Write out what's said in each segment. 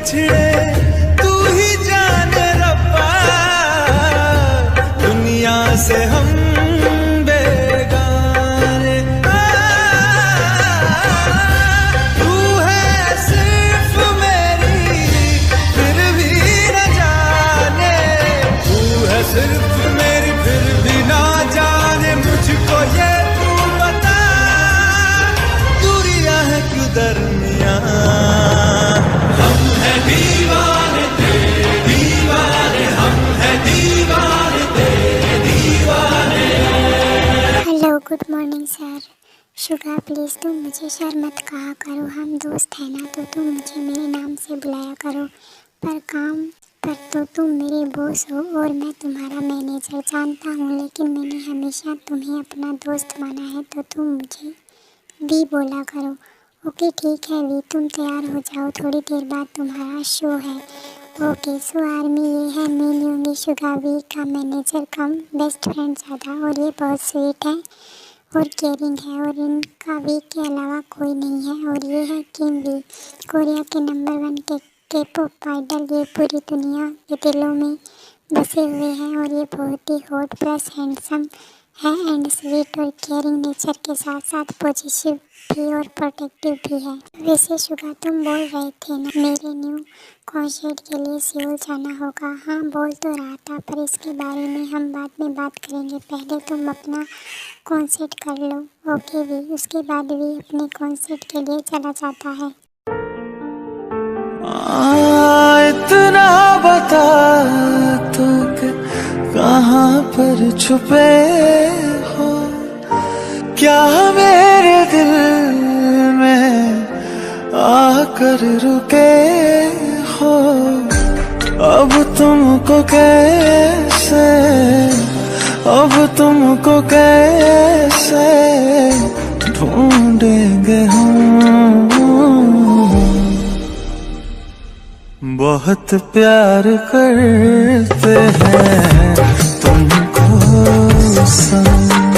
बिछड़े तू ही जाने रब्बा, दुनिया से हम बेगाने। तू है सिर्फ मेरी फिर भी न जाने, तू है सिर्फ मेरी फिर भी ना जाने। मुझको ये तू बता, दूरियां है क्यों दरमियां। हम हैं दीवाने तेरे दीवाने, हम हैं दीवाने तेरे दीवाने। Hello, good morning sir. Suga please तुम मुझे सर मत कहा करो, हम दोस्त हैं ना, तो तुम मुझे मेरे नाम से बुलाया करो। पर काम पर तो तुम मेरे बॉस हो और मैं तुम्हारा मैनेजर, जानता हूँ, लेकिन मैंने हमेशा तुम्हें अपना दोस्त माना है, तो तुम मुझे भी बोला करो। ओके ठीक है वी, तुम तैयार हो जाओ, थोड़ी देर बाद तुम्हारा शो है। ओके सो आर्मी, ये है मैं होंगी शुगा वी का मैनेजर कम बेस्ट फ्रेंड ज़्यादा, और ये बहुत स्वीट है और केयरिंग है, और इनका वी के अलावा कोई नहीं है। और ये है किम वी, कोरिया के नंबर 1 के पॉप आइडल। ये पूरी दुनिया के दिलों में बसे हुए हैं, और ये बहुत ही हॉट प्लस हैंडसम है एंड स्वीट और केयरिंग नेचर के साथ साथ पॉजिटिव भी और प्रोटेक्टिव भी है। वैसे शुगा तुम बोल रहे थे ना मेरे न्यू कॉन्सर्ट के लिए सियोल जाना होगा। हाँ बोल तो रहा था, पर इसके बारे में हम बाद में बात करेंगे, पहले तुम अपना कॉन्सर्ट कर लो। ओके वी, उसके बाद वी अपने कॉन्सर्ट के लिए चला जाता है। इतना बता तो कि कहाँ पर छुपे हो, क्या मेरे दिल में आकर रुके हो। अब तुमको कैसे, अब तुमको कैसे ढूंढेंगे हम। बहुत प्यार करते हैं तुमको सनम,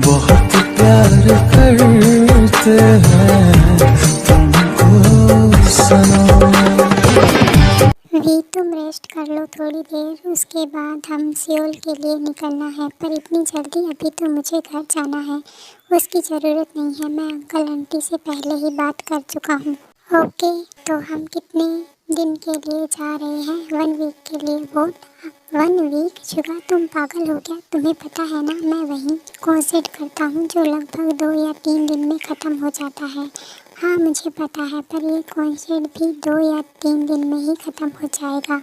बहुत प्यार करते हैं तुमको सनम। वी तुम रेस्ट कर लो थोड़ी देर, उसके बाद हम सियोल के लिए निकलना है। पर इतनी जल्दी, अभी तो मुझे घर जाना है। उसकी ज़रूरत नहीं है, मैं अंकल आंटी से पहले ही बात कर चुका हूँ। ओके तो हम कितने दिन के लिए जा रहे हैं? 1 वीक के लिए। बहुत 1 वीक? शुगा तुम पागल हो गया? तुम्हें पता है ना मैं वहीं कॉन्सर्ट करता हूँ जो लगभग 2 या 3 दिन में ख़त्म हो जाता है। हाँ मुझे पता है, पर ये कॉन्सर्ट भी 2 या 3 दिन में ही ख़त्म हो जाएगा।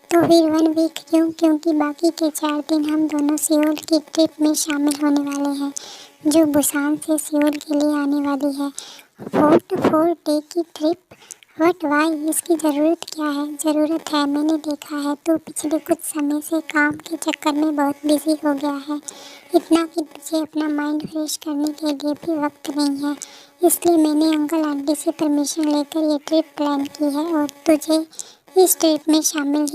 तो फिर 1 वीक क्यों? क्योंकि बाकी के 4 दिन हम दोनों सियोल की ट्रिप में शामिल होने वाले हैं, जो बुसान से सियोल के लिए आने वाली है। 4 डे की ट्रिप? What Y? इसकी ज़रूरत क्या है? ज़रूरत है, मैंने देखा है तो पिछले कुछ समय से काम के चक्कर में बहुत बिजी हो गया है, इतना कि तुझे अपना माइंड फ्रेश करने के लिए भी वक्त नहीं है। इसलिए मैंने अंकल आंटी से परमिशन लेकर ये ट्रिप प्लान की है, और तुझे इस ट्रिप में शामिल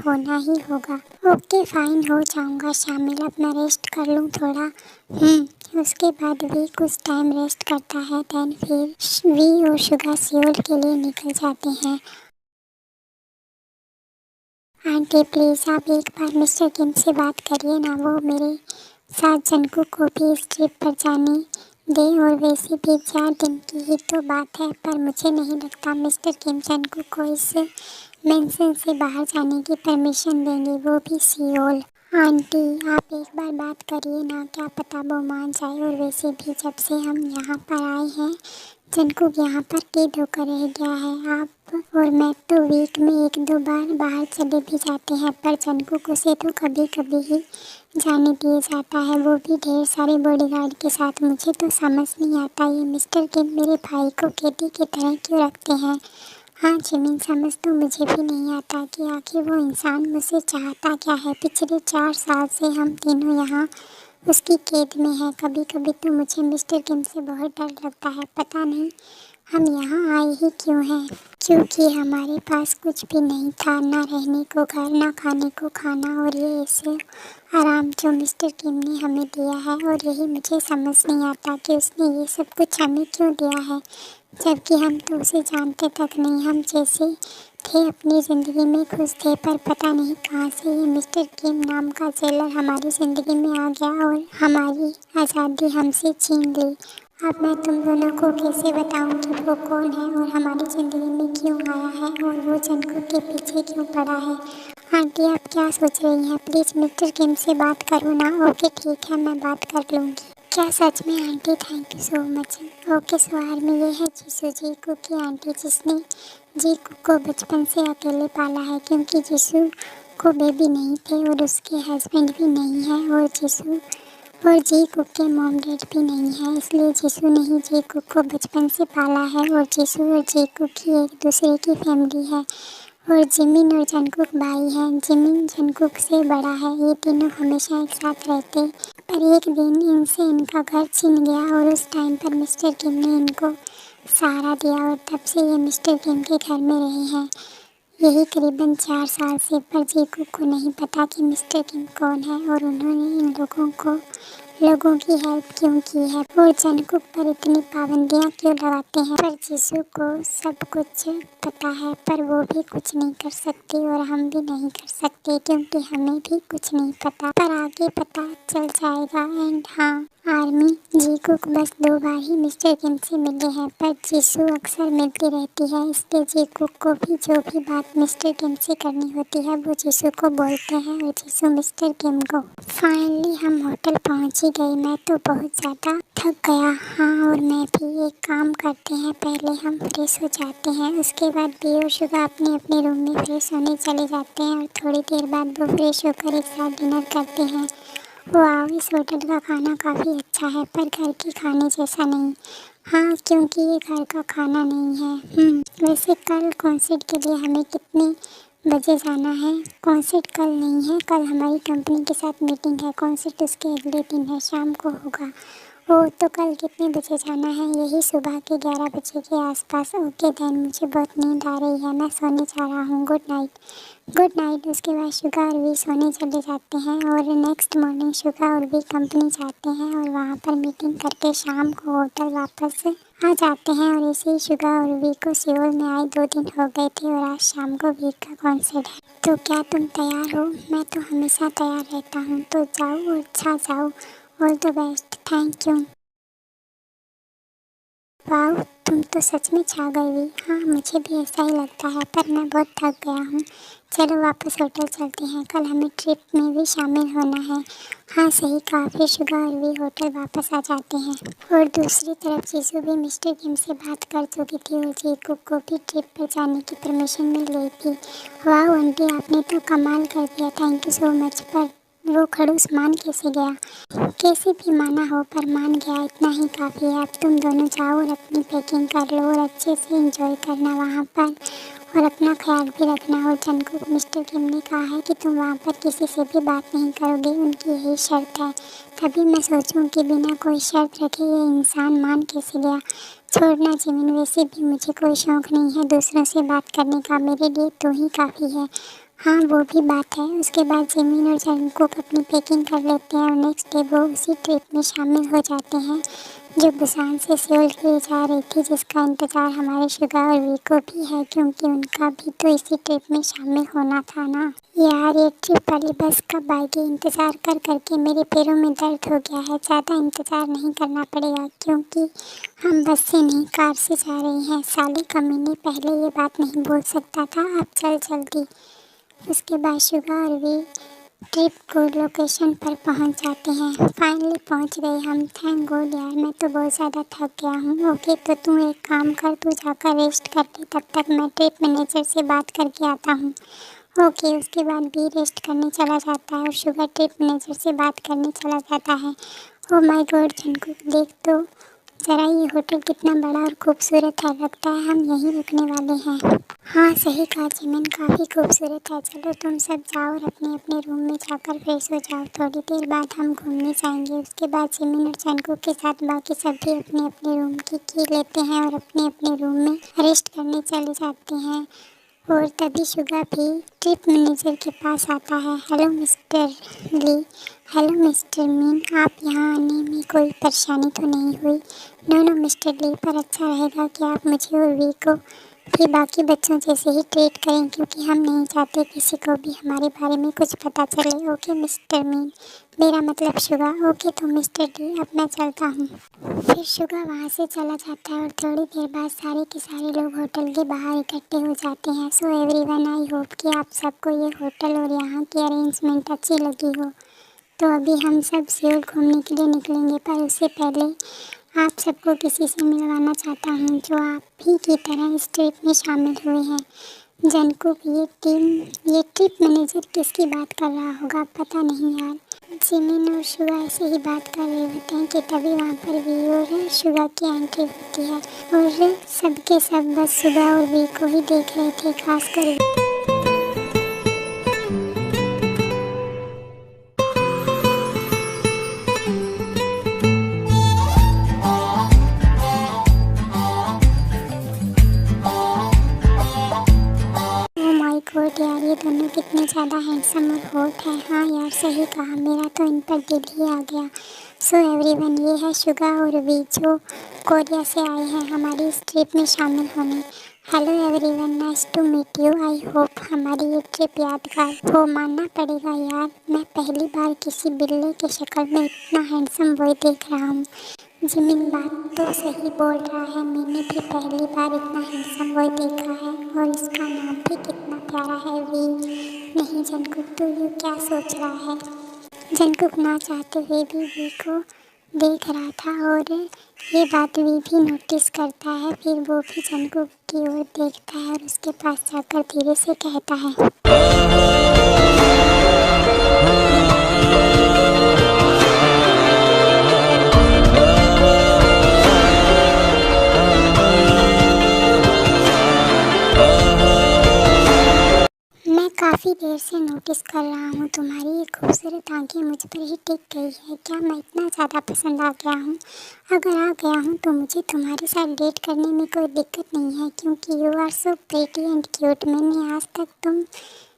होना ही होगा। ओके फाइन, हो जाऊंगा शामिल। अब मैं रेस्ट कर लूँ थोड़ा। उसके बाद वी कुछ टाइम रेस्ट करता है, देन फिर वी और शुगा सियोल के लिए निकल जाते हैं। आंटी प्लीज़ आप एक बार मिस्टर किम से बात करिए ना, वो मेरे साथ जनकू को भी इस ट्रिप पर जाने दे, और वैसे भी 4 दिन की ही तो बात है। पर मुझे नहीं लगता मिस्टर किम जनकू को इस मेंशन से बाहर जाने की परमिशन देंगे, वो भी सियोल। आंटी आप एक बार बात करिए ना, क्या पता वो मान जाए। और वैसे भी जब से हम यहाँ पर आए हैं जनकू यहाँ पर कैद होकर रह गया है। आप और मैं तो वीक में 1-2 बार बाहर चले भी जाते हैं, पर जनकू को से तो कभी कभी ही जाने दिया जाता है, वो भी ढेर सारे बॉडीगार्ड के साथ। मुझे तो समझ नहीं आता ये मिस्टर किम मेरे भाई को कैदी की तरह क्यों रखते हैं। हाँ जिमिन, समझ तो मुझे भी नहीं आता कि आखिर वो इंसान मुझसे चाहता क्या है। पिछले 4 साल से हम तीनों यहाँ उसकी कैद में है। कभी कभी तो मुझे मिस्टर किम से बहुत डर लगता है, पता नहीं हम यहाँ आए ही क्यों हैं। क्योंकि हमारे पास कुछ भी नहीं था, ना रहने को घर, ना खाने को खाना, और ये ऐसे आराम जो मिस्टर किम ने हमें दिया है। और यही मुझे समझ नहीं आता कि उसने ये सब कुछ हमें क्यों दिया है। जबकि हम तो उसे जानते तक नहीं। हम जैसे थे अपनी ज़िंदगी में खुश थे, पर पता नहीं कहाँ से ये मिस्टर किम नाम का जेलर हमारी ज़िंदगी में आ गया और हमारी आज़ादी हमसे छीन ली। अब मैं तुम दोनों को कैसे बताऊं कि वो कौन है और हमारी ज़िंदगी में क्यों आया है और वो जंगकुक के पीछे क्यों पड़ा है। आंटी, आप क्या सोच रही हैं? प्लीज़ मिस्टर किम से बात करो ना। ओके ठीक है, मैं बात कर लूँगी। क्या सच में aunty? Thank you so much. Okay, so army ये है जीसू जीकू की आंटी, जिसने जीकू को बचपन से अकेले पाला है क्योंकि जीसू को बेबी नहीं थे और उसके हस्बैंड भी नहीं है और जीसू और जीकू के मॉम डैड भी नहीं है, इसलिए जीसू ने ही जीकू को बचपन से पाला है और जीसू और जीकू की एक दूसरे की फैमिली है और जिमिन और जंगकुक भाई हैं। जिमिन जंगकुक से बड़ा है। ये तीनों हमेशा एक साथ रहते, पर एक दिन इनसे इनका घर छिन गया और उस टाइम पर मिस्टर किम ने इनको सहारा दिया और तब से ये मिस्टर किम के घर में रहे हैं, यही करीबन 4 साल से। पर जीकू को नहीं पता कि मिस्टर किम कौन है और उन्होंने इन लोगों की हेल्प क्यों की है और जंगकुक पर इतनी पाबंदियां क्यों लगाते हैं। पर जीसू को सब कुछ पता है, पर वो भी कुछ नहीं कर सकती और हम भी नहीं कर सकते क्योंकि हमें भी कुछ नहीं पता, पर आगे पता चल जाएगा। एंड हाँ आर्मी, जीकू बस 2 बार ही मिस्टर किम से मिले हैं, पर जीसू अक्सर मिलती रहती है, इसलिए जीकू को भी जो भी बात मिस्टर किम से करनी होती है वो जीसू को बोलते हैं और जीसू मिस्टर किम को। फाइनली हम होटल पहुंच ही गए। मैं तो बहुत ज़्यादा थक गया। हाँ, और मैं भी। एक काम करते हैं, पहले हम फ्रेश हो जाते हैं, उसके बाद बी और शुगा अपने अपने रूम में फ्रेश होने चले जाते हैं और थोड़ी देर बाद वो फ्रेश होकर एक साथ डिनर करते हैं। वाह, इस होटल का खाना काफ़ी अच्छा है, पर घर के खाने जैसा नहीं। हाँ, क्योंकि ये घर का खाना नहीं है। वैसे कल कॉन्सर्ट के लिए हमें कितने बजे जाना है? कॉन्सर्ट कल नहीं है, कल हमारी कंपनी के साथ मीटिंग है। कॉन्सर्ट उसके अगले दिन है, शाम को होगा। ओह, तो कल कितने बजे जाना है? यही सुबह के 11 बजे के आसपास। ओके देन, मुझे बहुत नींद आ रही है, मैं सोने जा रहा हूँ। Good night. Good night. उसके बाद शुगा और वी सोने चले जाते हैं और नेक्स्ट मॉर्निंग शुगा और वी कंपनी जाते हैं और वहाँ पर मीटिंग करके शाम को होटल वापस आ जाते हैं। और ऐसे ही शुगा और वी को सियोल में आए 2 दिन हो गए थे और आज शाम को वी का कॉन्सर्ट है। तो क्या तुम तैयार हो? मैं तो हमेशा तैयार रहता हूँ, तो जाओ और अच्छा जाओ। All the best. Thank you. वाह, तुम तो सच में छा गई हुई। हाँ, मुझे भी ऐसा ही लगता है, पर मैं बहुत थक गया हूँ। चलो वापस होटल चलते हैं, कल हमें ट्रिप में भी शामिल होना है। हाँ सही कहा। फिर शुगा और भी होटल वापस आ जाते हैं और दूसरी तरफ जीसू भी मिस्टर किम से बात कर चुकी थी और जीकू को भी ट्रिप पर जाने की परमिशन मिल गई थी। वाह आंटी, आपने तो कमाल कर दिया, थैंक यू सो मच। पर वो खड़ूस मान कैसे गया? कैसे भी माना हो, पर मान गया, इतना ही काफ़ी है। अब तुम दोनों जाओ और अपनी पैकिंग कर लो और अच्छे से एंजॉय करना वहाँ पर और अपना ख्याल भी रखना। और जंगकुक, मिस्टर किम ने कहा है कि तुम वहाँ पर किसी से भी बात नहीं करोगे, उनकी यही शर्त है। तभी मैं सोचूं कि बिना कोई शर्त रखे ये इंसान मान कैसे गया। छोड़ना जिमिन, वैसे भी मुझे कोई शौक़ नहीं है दूसरों से बात करने का, मेरे लिए तो ही काफ़ी है। हाँ वो भी बात है। उसके बाद जिमिन और जंगकुक अपनी पैकिंग कर लेते हैं और नेक्स्ट डे वो उसी ट्रिप में शामिल हो जाते हैं जो बुसान से सियोल के लिए जा रही थी, जिसका इंतज़ार हमारे शुगा और वी को भी है क्योंकि उनका भी तो इसी ट्रिप में शामिल होना था ना। यार, ये ट्रिप वाली बस कब आएगी? इंतज़ार कर करके मेरे पैरों में दर्द हो गया है। ज़्यादा इंतज़ार नहीं करना पड़ेगा क्योंकि हम बस से नहीं कार से जा रहे हैं। साले कमीने, पहले ये बात नहीं बोल सकता था, अब चल जल्दी। उसके बाद शुगा और वी ट्रिप को लोकेशन पर पहुंच जाते हैं। फाइनली पहुंच गए हम। थैंक गॉड यार, मैं तो बहुत ज़्यादा थक गया हूँ। ओके, तो तू एक काम कर, तू जाकर रेस्ट कर ले, तब तक मैं ट्रिप मैनेजर से बात करके आता हूँ। ओके। उसके बाद भी रेस्ट करने चला जाता है और शुगर ट्रिप मैनेजर से बात करने चला जाता है। ओ माय गॉड जंगकुक, देख तो ज़रा ये होटल कितना बड़ा और खूबसूरत है, लगता है हम यहीं रुकने वाले हैं। हाँ सही कहा जिमिन, काफ़ी खूबसूरत है। चलो तुम सब जाओ और अपने अपने रूम में जाकर फ्रेश हो जाओ, थोड़ी देर बाद हम घूमने जाएंगे। उसके बाद जिमिन और जंगकुक के साथ बाकी सब भी अपने अपने रूम की लेते हैं और अपने अपने रूम में रेस्ट करने चले जाते हैं। और तभी शुगा भी ट्रिप मैनेजर के पास आता है। हेलो मिस्टर ली। हेलो मिस्टर मीन, आप यहाँ आने में कोई परेशानी तो नहीं हुई? नो नो मिस्टर ली, पर अच्छा रहेगा कि आप मुझे और वी को भी बाकी बच्चों जैसे ही ट्रीट करें, क्योंकि हम नहीं चाहते किसी को भी हमारे बारे में कुछ पता चले। ओके मिस्टर मीन, मेरा मतलब शुगा। ओके तो मिस्टर ली, अब मैं चलता हूँ। फिर शुगा वहाँ से चला जाता है और थोड़ी देर बाद सारे के सारे लोग होटल के बाहर इकट्ठे हो जाते हैं। सो एवरीवन, आई होप कि आप सबको ये होटल और यहाँ की अरेंजमेंट अच्छी लगी हो। तो अभी हम सब सियोल घूमने के लिए निकलेंगे, पर उससे पहले आप सबको किसी से मिलवाना चाहता हूँ जो आप ही की तरह इस ट्रिप में शामिल हुए हैं। जंगकुक, ये ट्रिप मैनेजर किसकी बात कर रहा होगा पता नहीं यार। जिमिन और शुगा ऐसे ही बात कर रहे होते हैं कि तभी वहाँ पर वी और शुगा की एंट्री होती है और सबके सब बस शुगा और वी को ही देख रहे थे, खासकर गॉड यार, ये दोनों कितने ज़्यादा हैंडसम और हॉट हैं। हाँ यार, सही कहा, मेरा तो इन पर दिल ही आ गया। सो एवरीवन, ये है शुगा और वी जो कोरिया से आए हैं हमारी इस ट्रिप में शामिल होने। Hello everyone, nice to meet you. I hope हमारी ये ट्रिप यादगार हो। मानना पड़ेगा यार, मैं पहली बार किसी बिल्ली की शक्ल में इतना हैंडसम बॉय देख रहा हूँ। जिमिन बात तो सही बोल रहा है, मैंने भी पहली बार इतना हैंडसम बॉय देखा है और इसका नाम भी कितना प्यारा है, वी। नहीं जंगकुक, तू ये क्या सोच रहा है? जंगकुक ना चाहते हुए भी वी को देख रहा था और ये बात वी भी नोटिस करता है। फिर वो भी जंगकुक की ओर देखता है और उसके पास जाकर धीरे से कहता है, काफ़ी देर से नोटिस कर रहा हूँ तुम्हारी ये खूबसूरत आंखें मुझ पर ही टिक गई है। क्या मैं इतना ज़्यादा पसंद आ गया हूँ? अगर आ गया हूँ तो मुझे तुम्हारे साथ डेट करने में कोई दिक्कत नहीं है, क्योंकि you are so pretty and cute. मैंने आज तक तुम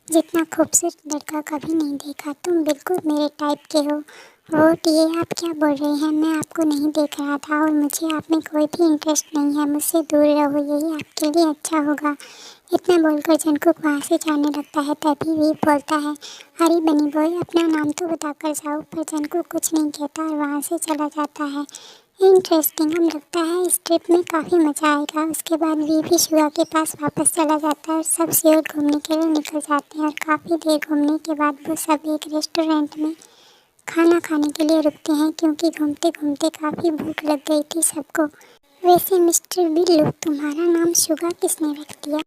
जितना खूबसूरत लड़का कभी नहीं देखा। तुम बिल्कुल मेरे टाइप के हो। वोट, ये आप क्या बोल रहे हैं? मैं आपको नहीं देख रहा था और मुझे आप में कोई भी इंटरेस्ट नहीं है। मुझसे दूर रहो, यही आपके लिए अच्छा होगा। इतना बोलकर जंगकुक वहाँ से जाने लगता है। तभी वी बोलता है, अरे बनी बॉय, अपना नाम तो बताकर जाओ। पर जंगकुक कुछ नहीं कहता और वहाँ से चला जाता है। इंटरेस्टिंग, हम लगता है इस ट्रिप में काफ़ी मज़ा आएगा। उसके बाद वी भी शुगा के पास वापस चला जाता है और सब सियोल घूमने के लिए निकल जाते हैं। और काफ़ी देर घूमने के बाद वो सब एक रेस्टोरेंट में खाना खाने के लिए रुकते हैं, क्योंकि घूमते घूमते काफ़ी भूख लग गई थी सबको। वैसे मिस्टर बिल्लू, तुम्हारा नाम शुगा किसने रख दिया?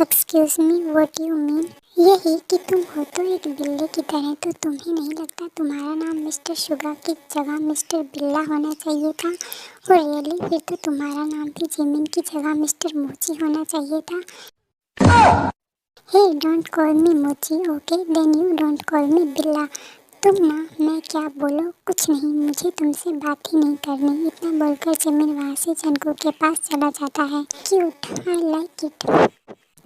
Excuse me, what you mean? यही कि तुम हो तो एक बिल्ली की तरह, तो तुम्हें नहीं लगता तुम्हारा नाम मिस्टर शुगा की जगह मिस्टर बिल्ला होना चाहिए था? और रियली, फिर तो तुम्हारा नाम भी जिमिन की जगह मिस्टर मोची होना चाहिए था। हे, डोंट कॉल मी मोची, okay? Then you don't call me बिल्ला। तुम ना, मैं क्या बोलो? कुछ नहीं, मुझे तुमसे बात ही नहीं करनी। इतना बोलकर जिमिन वहाँ से जंगकुक के पास चला जाता है। Cute, I like it.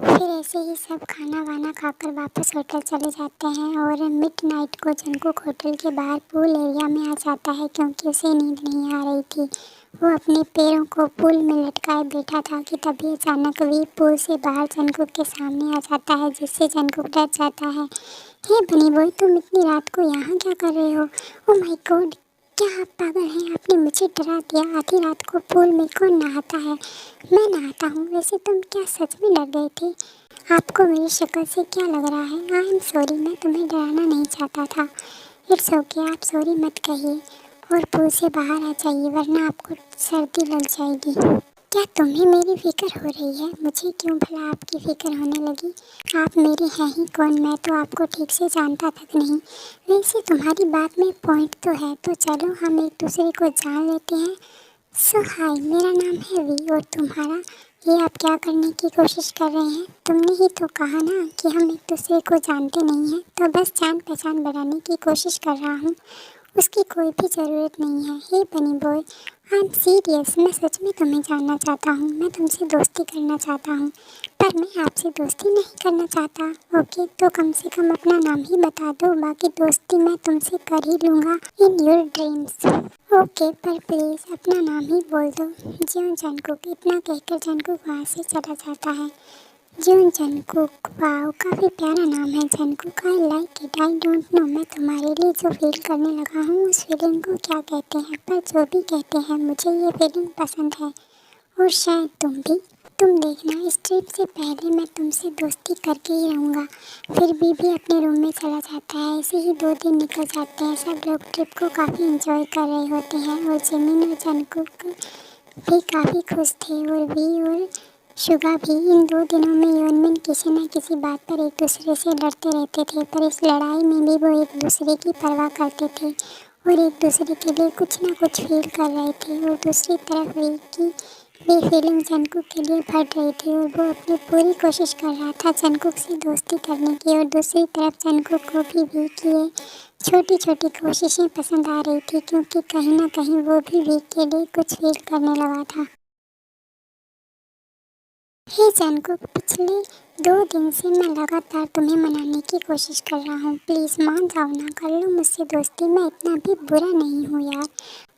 फिर ऐसे ही सब खाना वाना खाकर वापस होटल चले जाते हैं और मिडनाइट को जंगकुक होटल के बाहर पूल एरिया में आ जाता है, क्योंकि उसे नींद नहीं आ रही थी। वो अपने पैरों को पूल में लटकाए बैठा था कि तभी अचानक वी पूल से बाहर जंगकुक के सामने आ जाता है, जिससे जंगकुक डर जाता है। हे बनी बॉय, तुम इतनी रात को यहाँ क्या कर रहे हो? ओह माय गॉड, क्या आप पागल हैं? आपने मुझे डरा दिया। आधी रात को पूल में कौन नहाता है? मैं नहाता हूँ। वैसे तुम क्या सच में डर गए थे? आपको मेरी शक्ल से क्या लग रहा है? आई एम सॉरी, मैं तुम्हें डराना नहीं चाहता था। इट्स ओके, आप सॉरी मत कहिए और पूल से बाहर आ जाइए, वरना आपको सर्दी लग जाएगी। क्या तुम्हें मेरी फिक्र हो रही है? मुझे क्यों भला आपकी फिक्र होने लगी? आप मेरे हैं ही कौन? मैं तो आपको ठीक से जानता तक नहीं। वैसे तुम्हारी बात में पॉइंट तो है, तो चलो हम एक दूसरे को जान लेते हैं। सो हाय, मेरा नाम है वी और तुम्हारा? ये आप क्या करने की कोशिश कर रहे हैं? तुमने ही तो कहा ना कि हम एक दूसरे को जानते नहीं हैं, तो बस जान पहचान बढ़ाने की कोशिश कर रहा हूँ। उसकी कोई भी ज़रूरत नहीं है। हे बनी बॉय, आई एम सीरियस, मैं सच में तुम्हें जानना चाहता हूँ। मैं तुमसे दोस्ती करना चाहता हूँ, पर मैं आपसे दोस्ती नहीं करना चाहता। ओके, तो कम से कम अपना नाम ही बता दो, बाकी दोस्ती मैं तुमसे कर ही लूँगा इन योर ड्रीम्स। ओके, पर प्लीज़ अपना नाम ही बोल दो। ज्यों जंगकुक। इतना कहकर जंगकुक वहाँ से चला जाता है। ज्यों जंगकुक, वाओ काफ़ी प्यारा नाम है Jungkook, I like it. I don't know मैं तुम्हारे लिए जो फील करने लगा हूँ उस फीलिंग को क्या कहते हैं, पर जो भी कहते हैं मुझे ये फीलिंग पसंद है, और शायद तुम भी। तुम देखना, इस ट्रिप से पहले मैं तुमसे दोस्ती करके ही रहूँगा। फिर भी अपने रूम में चला जाता है। ऐसे ही 2 दिन निकल जाते हैं। सब लोग ट्रिप को काफ़ी इंजॉय कर रहे होते हैं, और जिमिन और जंगकुक भी काफ़ी खुश थे, और वी और शुगा भी। इन 2 दिनों में योनमिन किसी न किसी बात पर एक दूसरे से लड़ते रहते थे, पर इस लड़ाई में भी वो एक दूसरे की परवाह करते थे और एक दूसरे के लिए कुछ ना कुछ फील कर रहे थे। और दूसरी तरफ वी की भी फीलिंग जंगकुक के लिए बढ़ रही थी, और वो अपनी पूरी कोशिश कर रहा था जंगकुक से दोस्ती करने की। और दूसरी तरफ जंगकुक को भी वी की ये छोटी छोटी कोशिशें पसंद आ रही थी, क्योंकि कहीं ना कहीं वो भी वी के लिए कुछ फील करने लगा था। हे जंगकुक, पिछले 2 दिन से मैं लगातार तुम्हें मनाने की कोशिश कर रहा हूँ। प्लीज़ मान जाओ ना, कर लो मुझसे दोस्ती। मैं इतना भी बुरा नहीं हूँ यार।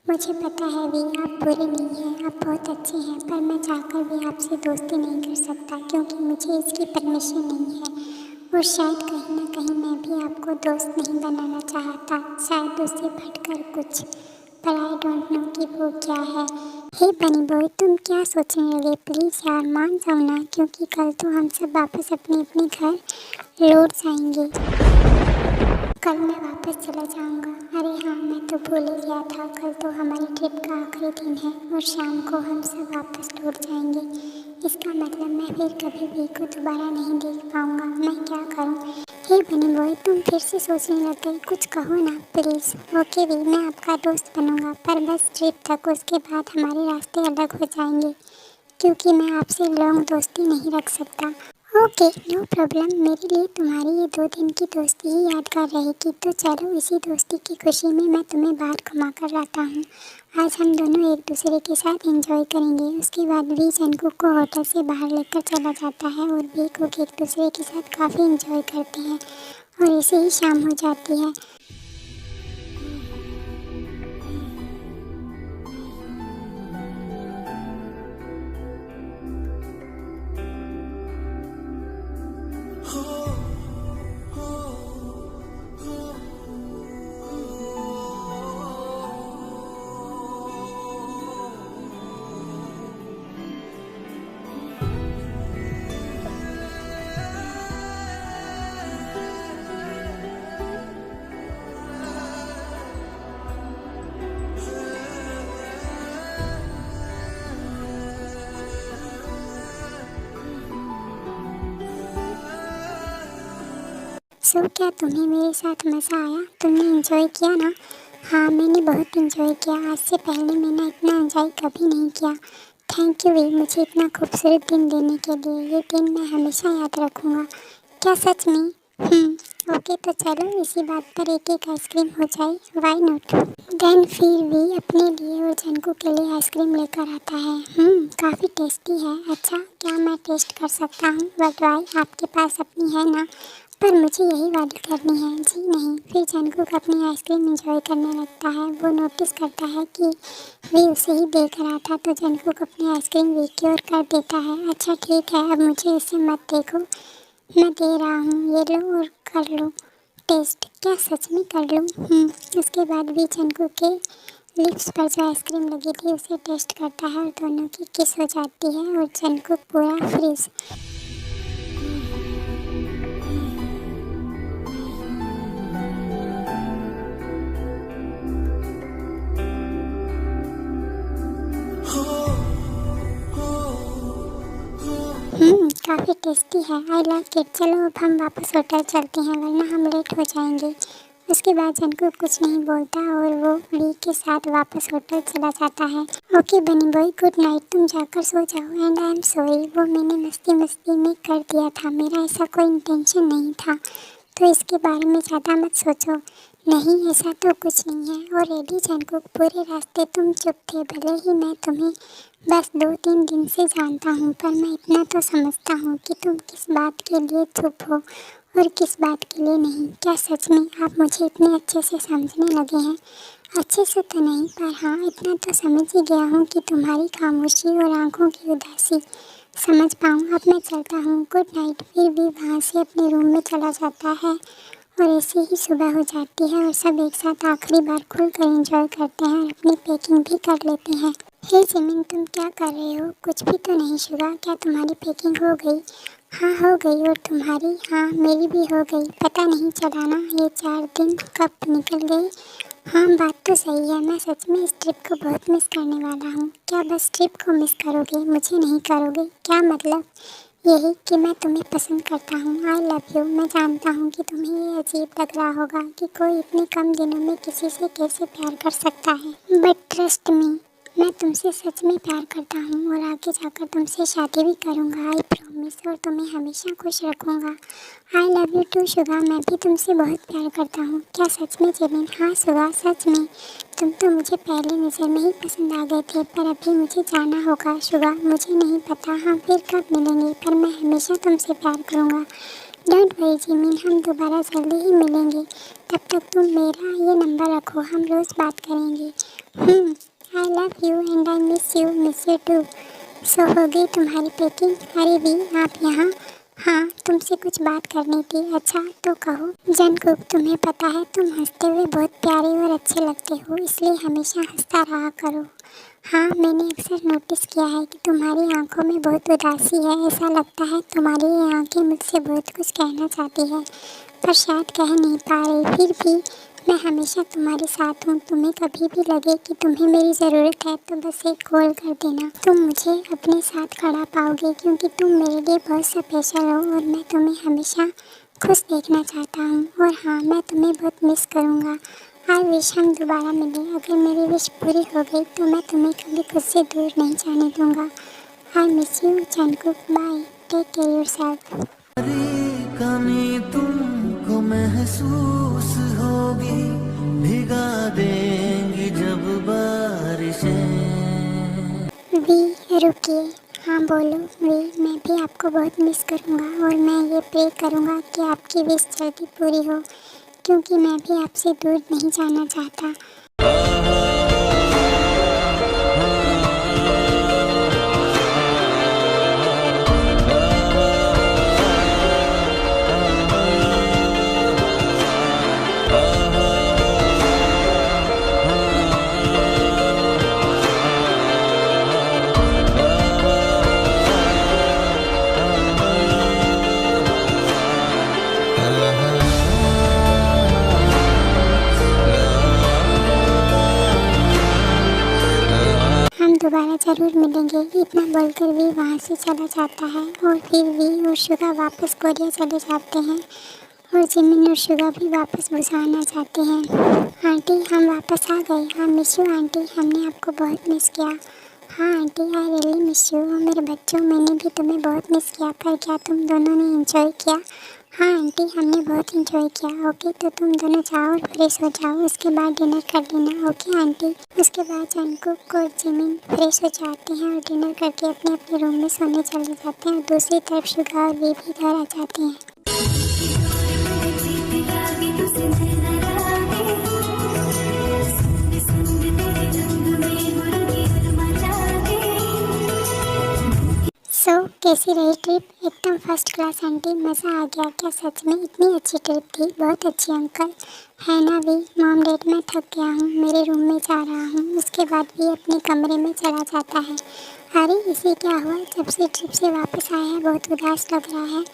मुझे पता है वी, आप बुरे नहीं हैं, आप बहुत अच्छे हैं, पर मैं चाहकर भी आपसे दोस्ती नहीं कर सकता, क्योंकि मुझे इसकी परमिशन नहीं है। और शायद कहीं ना कहीं मैं भी आपको दोस्त नहीं बनाना चाहता, शायद उससे बढ़कर कुछ, पर आई डोंट नो कि वो क्या है। हे बनी बॉय, तुम क्या सोचने लगे? प्लीज़ यार मान जाओ ना, क्योंकि कल तो हम सब वापस अपने अपने घर लौट जाएंगे। कल मैं वापस चला जाऊंगा। अरे हाँ, मैं तो भूल ही गया था, कल तो हमारी ट्रिप का आखिरी दिन है और शाम को हम सब वापस लौट जाएंगे। इसका मतलब मैं फिर कभी भी को दोबारा नहीं देख पाऊंगा। मैं क्या करूं? हे बनी बॉय, तुम फिर से सोचने लग गए, कुछ कहो ना प्लीज़। ओके वी, मैं आपका दोस्त बनूंगा, पर बस ट्रिप तक। उसके बाद हमारे रास्ते अलग हो जाएंगे, क्योंकि मैं आपसे लॉन्ग दोस्ती नहीं रख सकता। Okay, no problem. मेरे लिए तुम्हारी ये 2 दिन की दोस्ती ही यादगार रहेगी। तो चलो, इसी दोस्ती की खुशी में मैं तुम्हें बाहर घुमा कर लाता हूँ। आज हम दोनों एक दूसरे के साथ एंजॉय करेंगे। उसके बाद वी जंगकुक को होटल से बाहर लेकर चला जाता है, और वी कुक एक दूसरे के साथ काफ़ी एंजॉय करते हैं, और ऐसे ही शाम हो जाती है। सो क्या तुम्हें मेरे साथ मज़ा आया? तुमने एंजॉय किया ना? हाँ, मैंने बहुत एंजॉय किया। आज से पहले मैंने इतना एंजॉय कभी नहीं किया। थैंक यू वी, मुझे इतना खूबसूरत दिन देने के लिए। ये दिन मैं हमेशा याद रखूँगा। क्या सच में? ओके, तो चलो इसी बात पर एक एक आइसक्रीम हो जाए। Why not? देन फिर वी अपने लिए और जंगकुक के लिए आइसक्रीम लेकर आता है। काफ़ी टेस्टी है। अच्छा, क्या मैं टेस्ट कर सकता हूँ? बट वाई, आपके पास अपनी है ना? पर मुझे यही वाली करनी है। जी नहीं। फिर जंगकुक अपनी आइसक्रीम एंजॉय करने लगता है। वो नोटिस करता है कि वे उसे ही देख रहा था, तो जंगकुक अपनी आइसक्रीम वे की ओर कर देता है। अच्छा ठीक है, अब मुझे इसे मत देखो, मैं दे रहा हूँ, ये लो और कर लो टेस्ट। क्या सच में कर लूँ? उसके बाद भी जंगकुक के लिप्स पर जो आइसक्रीम लगी थी उसे टेस्ट करता है, और दोनों की किस हो जाती है, और जंगकुक पूरा फ्रीज। काफ़ी टेस्टी है। I like it. चलो अब हम वापस होटल चलते हैं, वरना हम लेट हो जाएंगे। उसके बाद जंगकुक कुछ नहीं बोलता, और वो वी के साथ वापस होटल चला जाता है। ओके बनी बॉय, गुड नाइट। तुम जाकर सो जाओ। एंड आई एम सॉरी, वो मैंने मस्ती मस्ती में कर दिया था, मेरा ऐसा कोई इंटेंशन नहीं था, तो इसके बारे में ज़्यादा मत सोचो। नहीं, ऐसा तो कुछ नहीं है। और रेडी जंगकुक, पूरे रास्ते तुम चुप थे। भले ही मैं तुम्हें बस 2-3 दिन से जानता हूँ, पर मैं इतना तो समझता हूँ कि तुम किस बात के लिए चुप हो और किस बात के लिए नहीं। क्या सच में आप मुझे इतने अच्छे से समझने लगे हैं? अच्छे से तो नहीं, पर हाँ, इतना तो समझ ही गया हूँ कि तुम्हारी खामोशी और आंखों की उदासी समझ पाऊँ। अब मैं चलता हूँ, गुड नाइट। फिर भी वहाँ से अपने रूम में चला जाता है और ऐसे ही सुबह हो जाती है और सब एक साथ आखिरी बार खुलकर एंजॉय करते हैं और अपनी पैकिंग भी कर लेते हैं। हे जिमिन, तुम क्या कर रहे हो? कुछ भी तो नहीं शुगा, क्या तुम्हारी पैकिंग हो गई? हाँ, हो गई। और तुम्हारी? हाँ, मेरी भी हो गई। पता नहीं चला ना ये 4 दिन कब निकल गए। हाँ, बात तो सही है। मैं सच में इस ट्रिप को बहुत मिस करने वाला हूँ। क्या बस ट्रिप को मिस करोगे, मुझे नहीं करोगे? क्या मतलब? यही कि मैं तुम्हें पसंद करता हूँ। I love you. मैं जानता हूँ कि तुम्हें ये अजीब लग रहा होगा कि कोई इतने कम दिनों में किसी से कैसे प्यार कर सकता है, बट ट्रस्ट मी, मैं तुमसे सच में प्यार करता हूँ और आगे जाकर तुमसे शादी भी करूँगा। I promise. और तुम्हें हमेशा खुश रखूँगा। I love you too Suga. मैं भी तुमसे बहुत प्यार करता हूँ। क्या सच में जिमिन? हाँ शुगा, सच में। तुम तो मुझे पहली नज़र में ही पसंद आ गए थे, पर अभी मुझे जाना होगा शुगा। मुझे नहीं पता हाँ फिर कब मिलेंगे, पर मैं हमेशा तुमसे प्यार करूँगा। डोंट वरी जिमिन, हम दोबारा जल्दी ही मिलेंगे। तब तक तुम मेरा ये नंबर रखो, हम रोज़ बात करेंगे। I love you and I miss you too. So हो गई तुम्हारी पैकिंग? अरे वी, आप यहाँ? हाँ, तुमसे कुछ बात करनी थी। अच्छा, तो कहो। जंगकुक, तुम्हें पता है तुम हंसते हुए बहुत प्यारे और अच्छे लगते हो, इसलिए हमेशा हंसता रहा करो। हाँ, मैंने अक्सर नोटिस किया है कि तुम्हारी आंखों में बहुत उदासी है। ऐसा लगता है तुम्हारी ये आंखें मुझसे बहुत कुछ कहना चाहती है, पर शायद कह नहीं पा रही। फिर भी मैं हमेशा तुम्हारे साथ हूँ। तुम्हें कभी भी लगे कि तुम्हें मेरी ज़रूरत है तो बस एक कॉल कर देना। तुम मुझे अपने साथ खड़ा पाओगे, क्योंकि तुम मेरे लिए बहुत स्पेशल हो और मैं तुम्हें हमेशा खुश देखना चाहता हूँ। और हाँ, मैं तुम्हें बहुत मिस करूँगा। आई विश हम दोबारा मिलें। अगर मेरी विश पूरी हो गई तो मैं तुम्हें कभी खुद से दूर नहीं जाने दूँगा। I miss you Jungkook. Bye, take care yourself. कमी तुमको महसूस होगी, भिगा देंगी जब बारिशें। वी, रुकिए। हाँ बोलो वी, मैं भी आपको बहुत मिस करूँगा और मैं ये प्रे करूँगा कि आपकी विश जल्दी पूरी हो, क्योंकि मैं भी आपसे दूर नहीं जाना चाहता। हम दोबारा ज़रूर मिलेंगे। इतना बोलकर वी वहाँ से चला जाता है और फिर वी और शुगा वापस कोरिया चले जाते हैं और जिमिन और शुगा भी वापस बुसान आ जाते हैं। आंटी, हम वापस आ गए। हाँ मिस यू आंटी, हमने आपको बहुत मिस किया। हाँ aunty, I really miss you. और मेरे बच्चों, मैंने भी तुम्हें बहुत मिस किया, पर क्या तुम दोनों ने एंजॉय किया? हाँ आंटी, हमने बहुत एंजॉय किया। ओके, तो तुम दोनों जाओ और फ्रेश हो जाओ, उसके बाद डिनर कर लेना। Okay aunty. उसके बाद जंगकुक और जिमिन फ्रेश हो जाते हैं और डिनर करके अपने अपने रूम में सोने चले जाते हैं। और दूसरी तरफ शुगा और वी भी घर आ जाते हैं। कैसी रही ट्रिप? एकदम फर्स्ट क्लास आंटी, मज़ा आ गया। क्या सच में इतनी अच्छी ट्रिप थी? बहुत अच्छी अंकल, है ना वी? मॉम डैड, मैं थक गया हूँ, मेरे रूम में जा रहा हूँ। उसके बाद भी अपने कमरे में चला जाता है। अरे इसे क्या हुआ? जब से ट्रिप से वापस आया है बहुत उदास लग रहा है।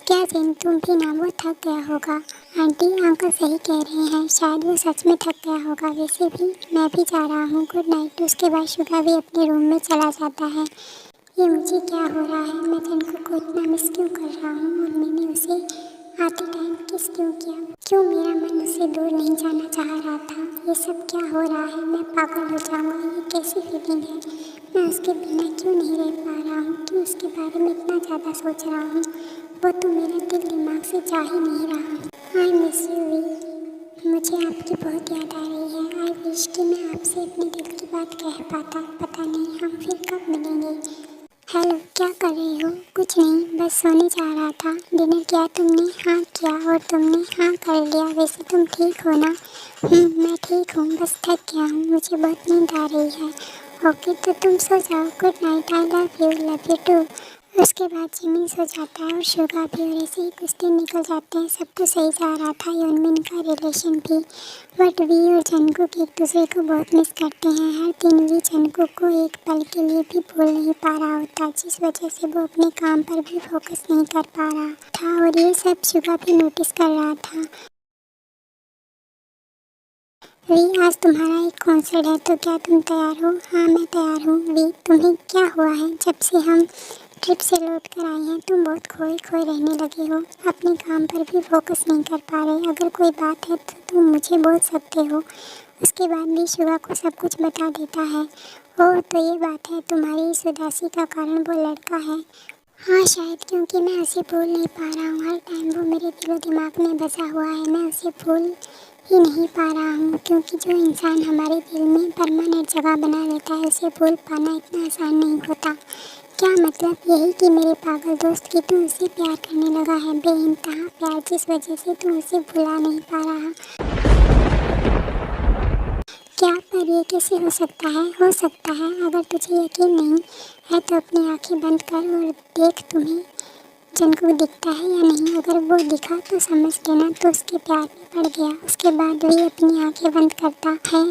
क्या जिन, तुम भी ना, वो थक गया होगा। आंटी, अंकल सही कह रहे हैं, शायद वो सच में थक गया होगा। वैसे भी मैं भी जा रहा हूँ, गुड नाइट। उसके बाद शुगा भी अपने रूम में चला जाता है। ये मुझे क्या हो रहा है? मैं जंगकुक को इतना मिस क्यों कर रहा हूँ और मैंने उसे आते टाइम किस क्यों किया? क्यों मेरा मन उससे दूर नहीं जाना चाह रहा था? ये सब क्या हो रहा है? मैं पागल हो जाऊँगा। ये कैसी फीलिंग है? मैं उसके बिना क्यों नहीं रह पा रहा हूँ? क्यों उसके बारे में इतना ज़्यादा सोच रहा हूँ? वो तो मेरा दिल दिमाग से जा ही नहीं रहा। I miss you V. मुझे आपकी बहुत याद आ रही है। आई विश कि मैं आपसे अपने दिल की बात कह पाता। पता नहीं हम फिर कब मिलेंगे। हेलो, क्या कर रहे हो? कुछ नहीं, बस सोने जा रहा था। डिनर किया तुमने? हाँ किया। और तुमने? हाँ कर लिया। वैसे तुम ठीक हो ना? मैं ठीक हूँ, बस थक गया हूँ। मुझे बहुत नींद आ रही है। ओके, तो तुम सो जाओ। Good night. I love you too. उसके बाद जिमिन सो जाता है और शुगा भी। और ऐसे ही कुछ दिन निकल जाते हैं। सब तो सही जा रहा था, योनमिन का रिलेशन भी। बट वी और जंगकुक एक दूसरे को बहुत मिस करते हैं। हर दिन वी जंगकुक को एक पल के लिए भी भूल नहीं पा रहा होता, जिस वजह से वो अपने काम पर भी फोकस नहीं कर पा रहा था। और ये सब शुगा भी नोटिस कर रहा था। वी, आज तुम्हारा एक कॉन्सर्ट है, तो क्या तुम तैयार हो? हाँ मैं तैयार हूँ। वी, तुम्हें क्या हुआ है? जब से हम ट्रिप से लौट कर आए हैं तुम बहुत खोए खोए रहने लगे हो। अपने काम पर भी फोकस नहीं कर पा रहे। अगर कोई बात है तो तुम मुझे बोल सकते हो। उसके बाद भी शुगा को सब कुछ बता देता है। ओह, तो ये बात है, तुम्हारी इस उदासी का कारण वो लड़का है। हाँ शायद, क्योंकि मैं उसे भूल नहीं पा रहा हूँ। हर टाइम वो मेरे दिलो दिमाग में बसा हुआ है। मैं उसे भूल ही नहीं पा रहा हूँ, क्योंकि जो इंसान हमारे दिल में परमानेंट जगह बना लेता है उसे भूल पाना इतना आसान नहीं होता। क्या मतलब? यही कि मेरे पागल दोस्त की तू उसे प्यार करने लगा है, बेइंतहा प्यार, जिस वजह से तू उसे भुला नहीं पा रहा। क्या? पर ये कैसे हो सकता है? हो सकता है। अगर तुझे यकीन नहीं है तो अपनी आंखें बंद कर और देख तुम्हें जंगकुक दिखता है या नहीं। अगर वो दिखा तो समझ लेना तो उसके प्यार में पड़ गया। उसके बाद वही अपनी आंखें बंद करता है।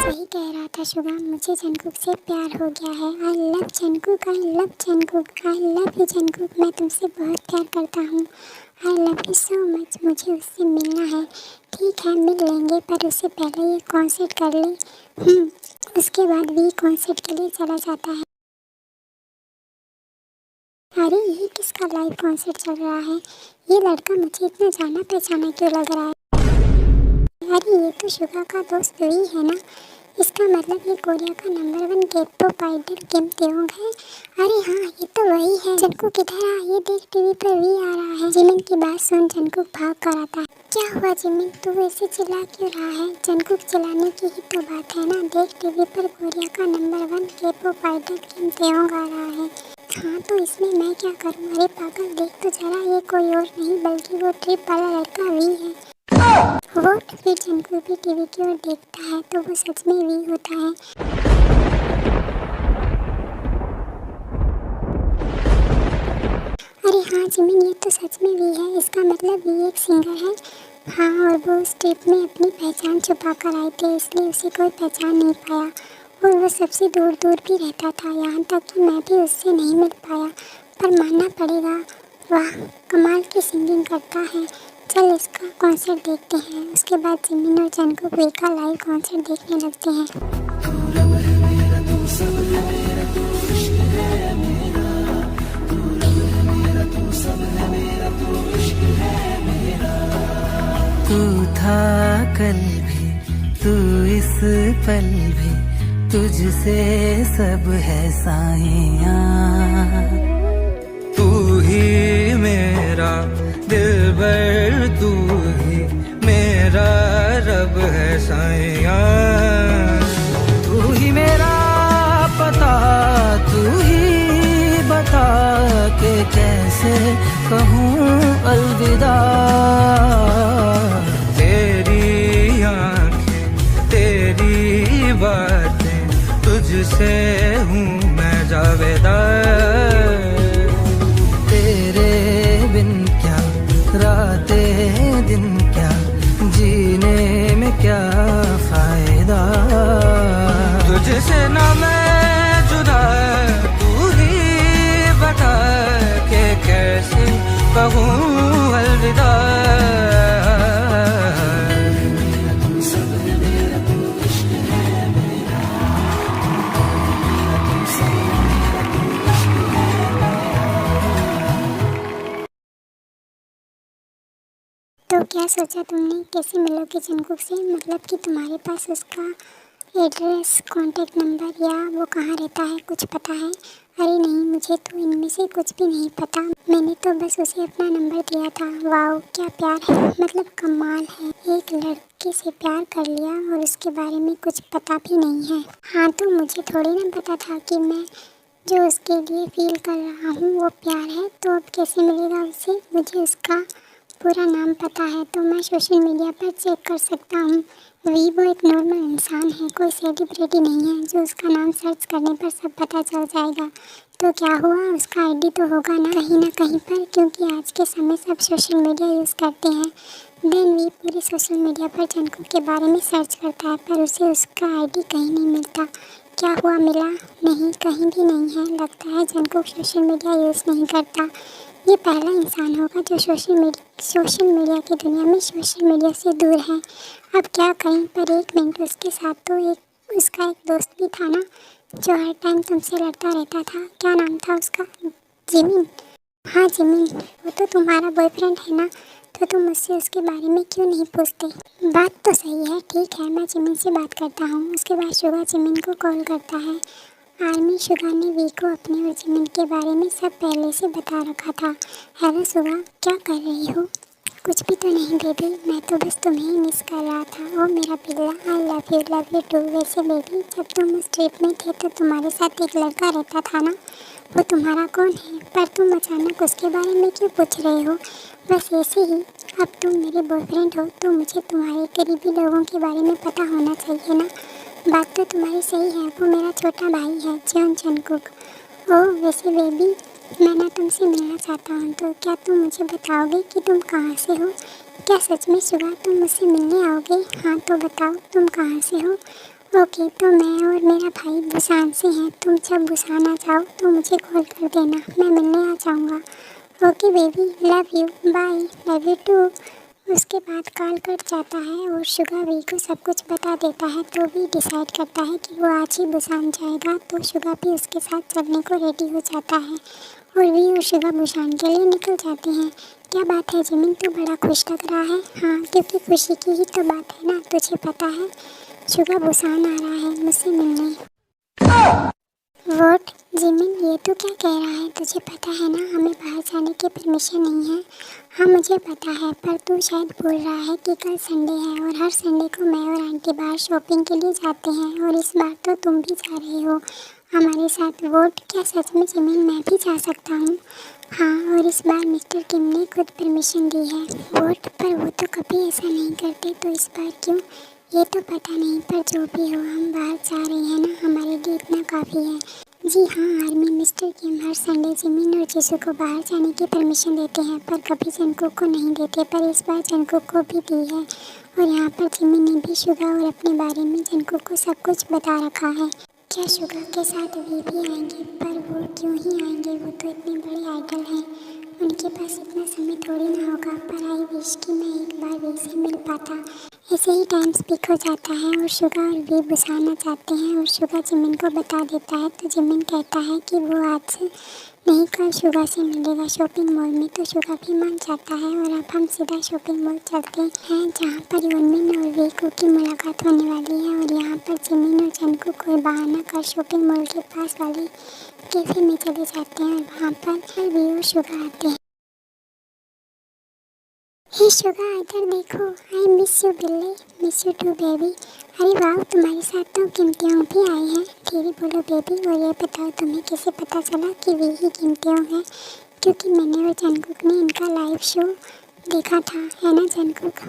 सही कह रहा था शुगा, मुझे जंगकुक से प्यार हो गया है। I love Jungkook, I love Jungkook, I love you Jungkook. मैं तुमसे बहुत प्यार करता हूँ। I love you so much. मुझे उससे मिलना है। ठीक है, मिल लेंगे, पर उससे पहले ये कॉन्सर्ट कर ले। उसके बाद भी कॉन्सर्ट के लिए चला जाता है। अरे, ये किसका लाइव कॉन्सर्ट चल रहा है? ये लड़का मुझे इतना जाना पहचाना क्यों लग रहा है? अरे, ये तो शुगा का दोस्त वी है ना। इसका मतलब ये कोरिया का नंबर 1 K-pop आइडल किम तेयोंग है। अरे हाँ, ये तो वही है। जंगकुक किधर आ? ये देख, टीवी पर वी आ रहा है। जिमिन की बात सुन जंगकुक भाग कर आता है। क्या हुआ जिमिन, तू वैसे चिल्ला क्यों रहा है? जंगकुक, चिल्लाने की ही तो बात है ना। देख, टीवी पर कोरिया का नंबर 1 K-pop आइडल किम तेयोंग आ रहा है। हाँ, तो इसमें मैं क्या करूँ? अरे पागल, देख तो जरा, ये कोई और नहीं बल्कि वो ट्रिप वाला लड़का वी है। वो फिर जंगकुक भी टीवी की ओर देखता है तो वो सच में वी होता है। अरे हाँ जिमिन, ये तो सच में वी है। इसका मतलब वी एक सिंगर है। हाँ, और वो उस ट्रिप में अपनी पहचान छुपा कर आए थे, इसलिए उसे कोई पहचान नहीं पाया। और वो सबसे दूर दूर भी रहता था, यहाँ तक कि मैं भी उससे नहीं मिल पाया। पर मानना पड़ेगा, वाह कमाल की सिंगिंग करता है। चल इसका कॉन्सर्ट देखते हैं। उसके बाद जिमिन और जंगकुक वी का लाइव कॉन्सर्ट देखने लगते हैं। तू था कल भी, तू इस पल भी, तुझसे सब है साइयां। तू ही मेरा दिलबर, तू ही मेरा रब है साईया। तू ही मेरा पता, तू ही बता के कैसे कहूँ अलविदा। तेरी आंखें, तेरी बातें, तुझसे हूँ मैं जावेदा। तेरे बिन क्या रातें दिन, क्या जीने में क्या फायदा। तुझसे ना मैं जुदा, तू ही बता के कैसे कहूँ अलविदा। तो क्या सोचा तुमने? कैसे मिलोगे जंगकुक से? मतलब कि तुम्हारे पास उसका एड्रेस, कॉन्टैक्ट नंबर या वो कहाँ रहता है कुछ पता है? अरे नहीं, मुझे तो इनमें से कुछ भी नहीं पता। मैंने तो बस उसे अपना नंबर दिया था। वाओ, क्या प्यार है, मतलब कमाल है। एक लड़के से प्यार कर लिया और उसके बारे में कुछ पता भी नहीं है। हाँ, तो मुझे थोड़ी ना पता था कि मैं जो उसके लिए फील कर रहा हूँ वो प्यार है। तो अब कैसे मिलेगा उसे? मुझे उसका पूरा नाम पता है, तो मैं सोशल मीडिया पर चेक कर सकता हूँ। वो एक नॉर्मल इंसान है, कोई सेलिब्रिटी नहीं है जो उसका नाम सर्च करने पर सब पता चल जाएगा। तो क्या हुआ, उसका आईडी तो होगा ना कहीं पर, क्योंकि आज के समय सब सोशल मीडिया यूज़ करते हैं। देन वी पूरे सोशल मीडिया पर जंगकुक के बारे में सर्च करता है, पर उसे उसका आईडी कहीं नहीं मिलता। क्या हुआ, मिला नहीं? कहीं भी नहीं है। लगता है जंगकुक सोशल मीडिया यूज़ नहीं करता। ये पहला इंसान होगा जो सोशल मीडिया की दुनिया में सोशल मीडिया से दूर है। अब क्या कहीं पर, एक मिनट, उसके साथ तो उसका एक दोस्त भी था ना जो हर टाइम तुमसे लड़ता रहता था। क्या नाम था उसका? जिमिन। हाँ जिमिन, वो तो तुम्हारा बॉयफ्रेंड है ना, तो तुम मुझसे उसके बारे में क्यों नहीं पूछते? बात तो सही है, ठीक है, मैं जिमिन से बात करता हूँ। उसके बाद शुगा जिमिन को कॉल करता है। आर्मी शुगा ने वी को अपने और जिमिन के बारे में सब पहले से बता रखा था। हेलो शुगा, क्या कर रही हो? कुछ भी तो नहीं बेबी, मैं तो बस तुम्हें ही मिस कर रहा था। ओ मेरा पिल्ला, आई लव यू टू। वैसे बेबी, जब तुम उस ट्रिप में थे तो तुम्हारे साथ एक लड़का रहता था ना, वो तुम्हारा कौन है? पर तुम अचानक उसके बारे में क्यों पूछ रहे हो? बस ऐसे ही। अब तुम मेरे बॉयफ्रेंड हो तो मुझे तुम्हारे करीबी लोगों के बारे में पता होना चाहिए ना। बात तो तुम्हारी सही है, वो मेरा छोटा भाई है, जॉन जंगकुक। ओह वैसे बेबी, मैं ना तुमसे मिलना चाहता हूँ, तो क्या तुम मुझे बताओगे कि तुम कहाँ से हो? क्या सच में शुगा तुम मुझसे मिलने आओगे? हाँ तो बताओ तुम कहाँ से हो? ओके, तो मैं और मेरा भाई बुसान से हैं। तुम जब बुसान आ जाओ तो मुझे कॉल कर देना, मैं मिलने आ जाऊँगा। Okay baby, love you, bye. Love you too. उसके बाद कॉल कट जाता है और शुगा वी को सब कुछ बता देता है। तो वी डिसाइड करता है कि वो आज ही बुसान जाएगा, तो शुगा भी उसके साथ चलने को रेडी हो जाता है और वी और शुगा बुसान के लिए निकल जाते हैं। क्या बात है जिमिन, तू बड़ा खुश लग रहा है? हाँ, क्योंकि खुशी की ही तो बात है ना, तुझे पता है शुगा बुसान आ रहा है मुझसे मिलने। वोट जिमिन, ये तो क्या कह रहा है? तुझे पता है ना हमें बाहर जाने की परमिशन नहीं है। हाँ मुझे पता है, पर तू शायद बोल रहा है कि कल संडे है और हर संडे को मैं और आंटी बाहर शॉपिंग के लिए जाते हैं, और इस बार तो तुम भी जा रहे हो हमारे साथ। वोट, क्या सच में जिमिन मैं भी जा सकता हूँ? हाँ, और इस बार मिस्टर किम ने खुद परमिशन दी है। वोट, पर वो तो कभी ऐसा नहीं करते, तो इस बार क्यों? ये तो पता नहीं, पर जो भी हो हम बाहर जा रहे हैं ना, हमारे लिए इतना काफ़ी है। जी हाँ आर्मी, मिस्टर किम हर संडे जिमिन और जीसू को बाहर जाने की परमिशन देते हैं, पर कभी जंगकुक को नहीं देते, पर इस बार जंगकुक को भी दी है। और यहाँ पर जिमिन ने भी शुगा और अपने बारे में जंगकुक को सब कुछ बता रखा है। क्या शुगा के साथ वी भी आएंगे? पर वो क्यों ही आएंगे, वो तो इतने बड़े आइडल हैं, उनके पास इतना समय थोड़ी ना होगा। पर आई विश कि मैं एक बार वी से मिल पाता। ऐसे ही टाइम स्पीक हो जाता है और शुगा और वी बुसाना चाहते हैं, और शुगा जिमिन को बता देता है। तो जिमिन कहता है कि वो आज से नहीं कल शुगा से मिलेगा शॉपिंग मॉल में, तो शुगा भी मान जाता है। और अब हम सीधा शॉपिंग मॉल चलते हैं जहाँ पर योनमिन और वी को की मुलाकात होने वाली है। और यहाँ पर जिमिन और जंगकुक कोई बहाना कर शॉपिंग मॉल के पास वाले कैफे में चले जाते हैं, और वहाँ पर वी और शुगा आते हैं। हे शुगा, इधर देखो, आई मिस यू बिल्ली, मिस यू टू बेबी। अरे वाह, तुम्हारे साथ तो किमतियों भी आए हैं। धीरे बोलो बेबी, और ये बताओ तुम्हें कैसे पता चला कि वे ही किमतियों हैं? क्योंकि मैंने और जंगकुक ने इनका लाइव शो देखा था, है ना जंगकुक?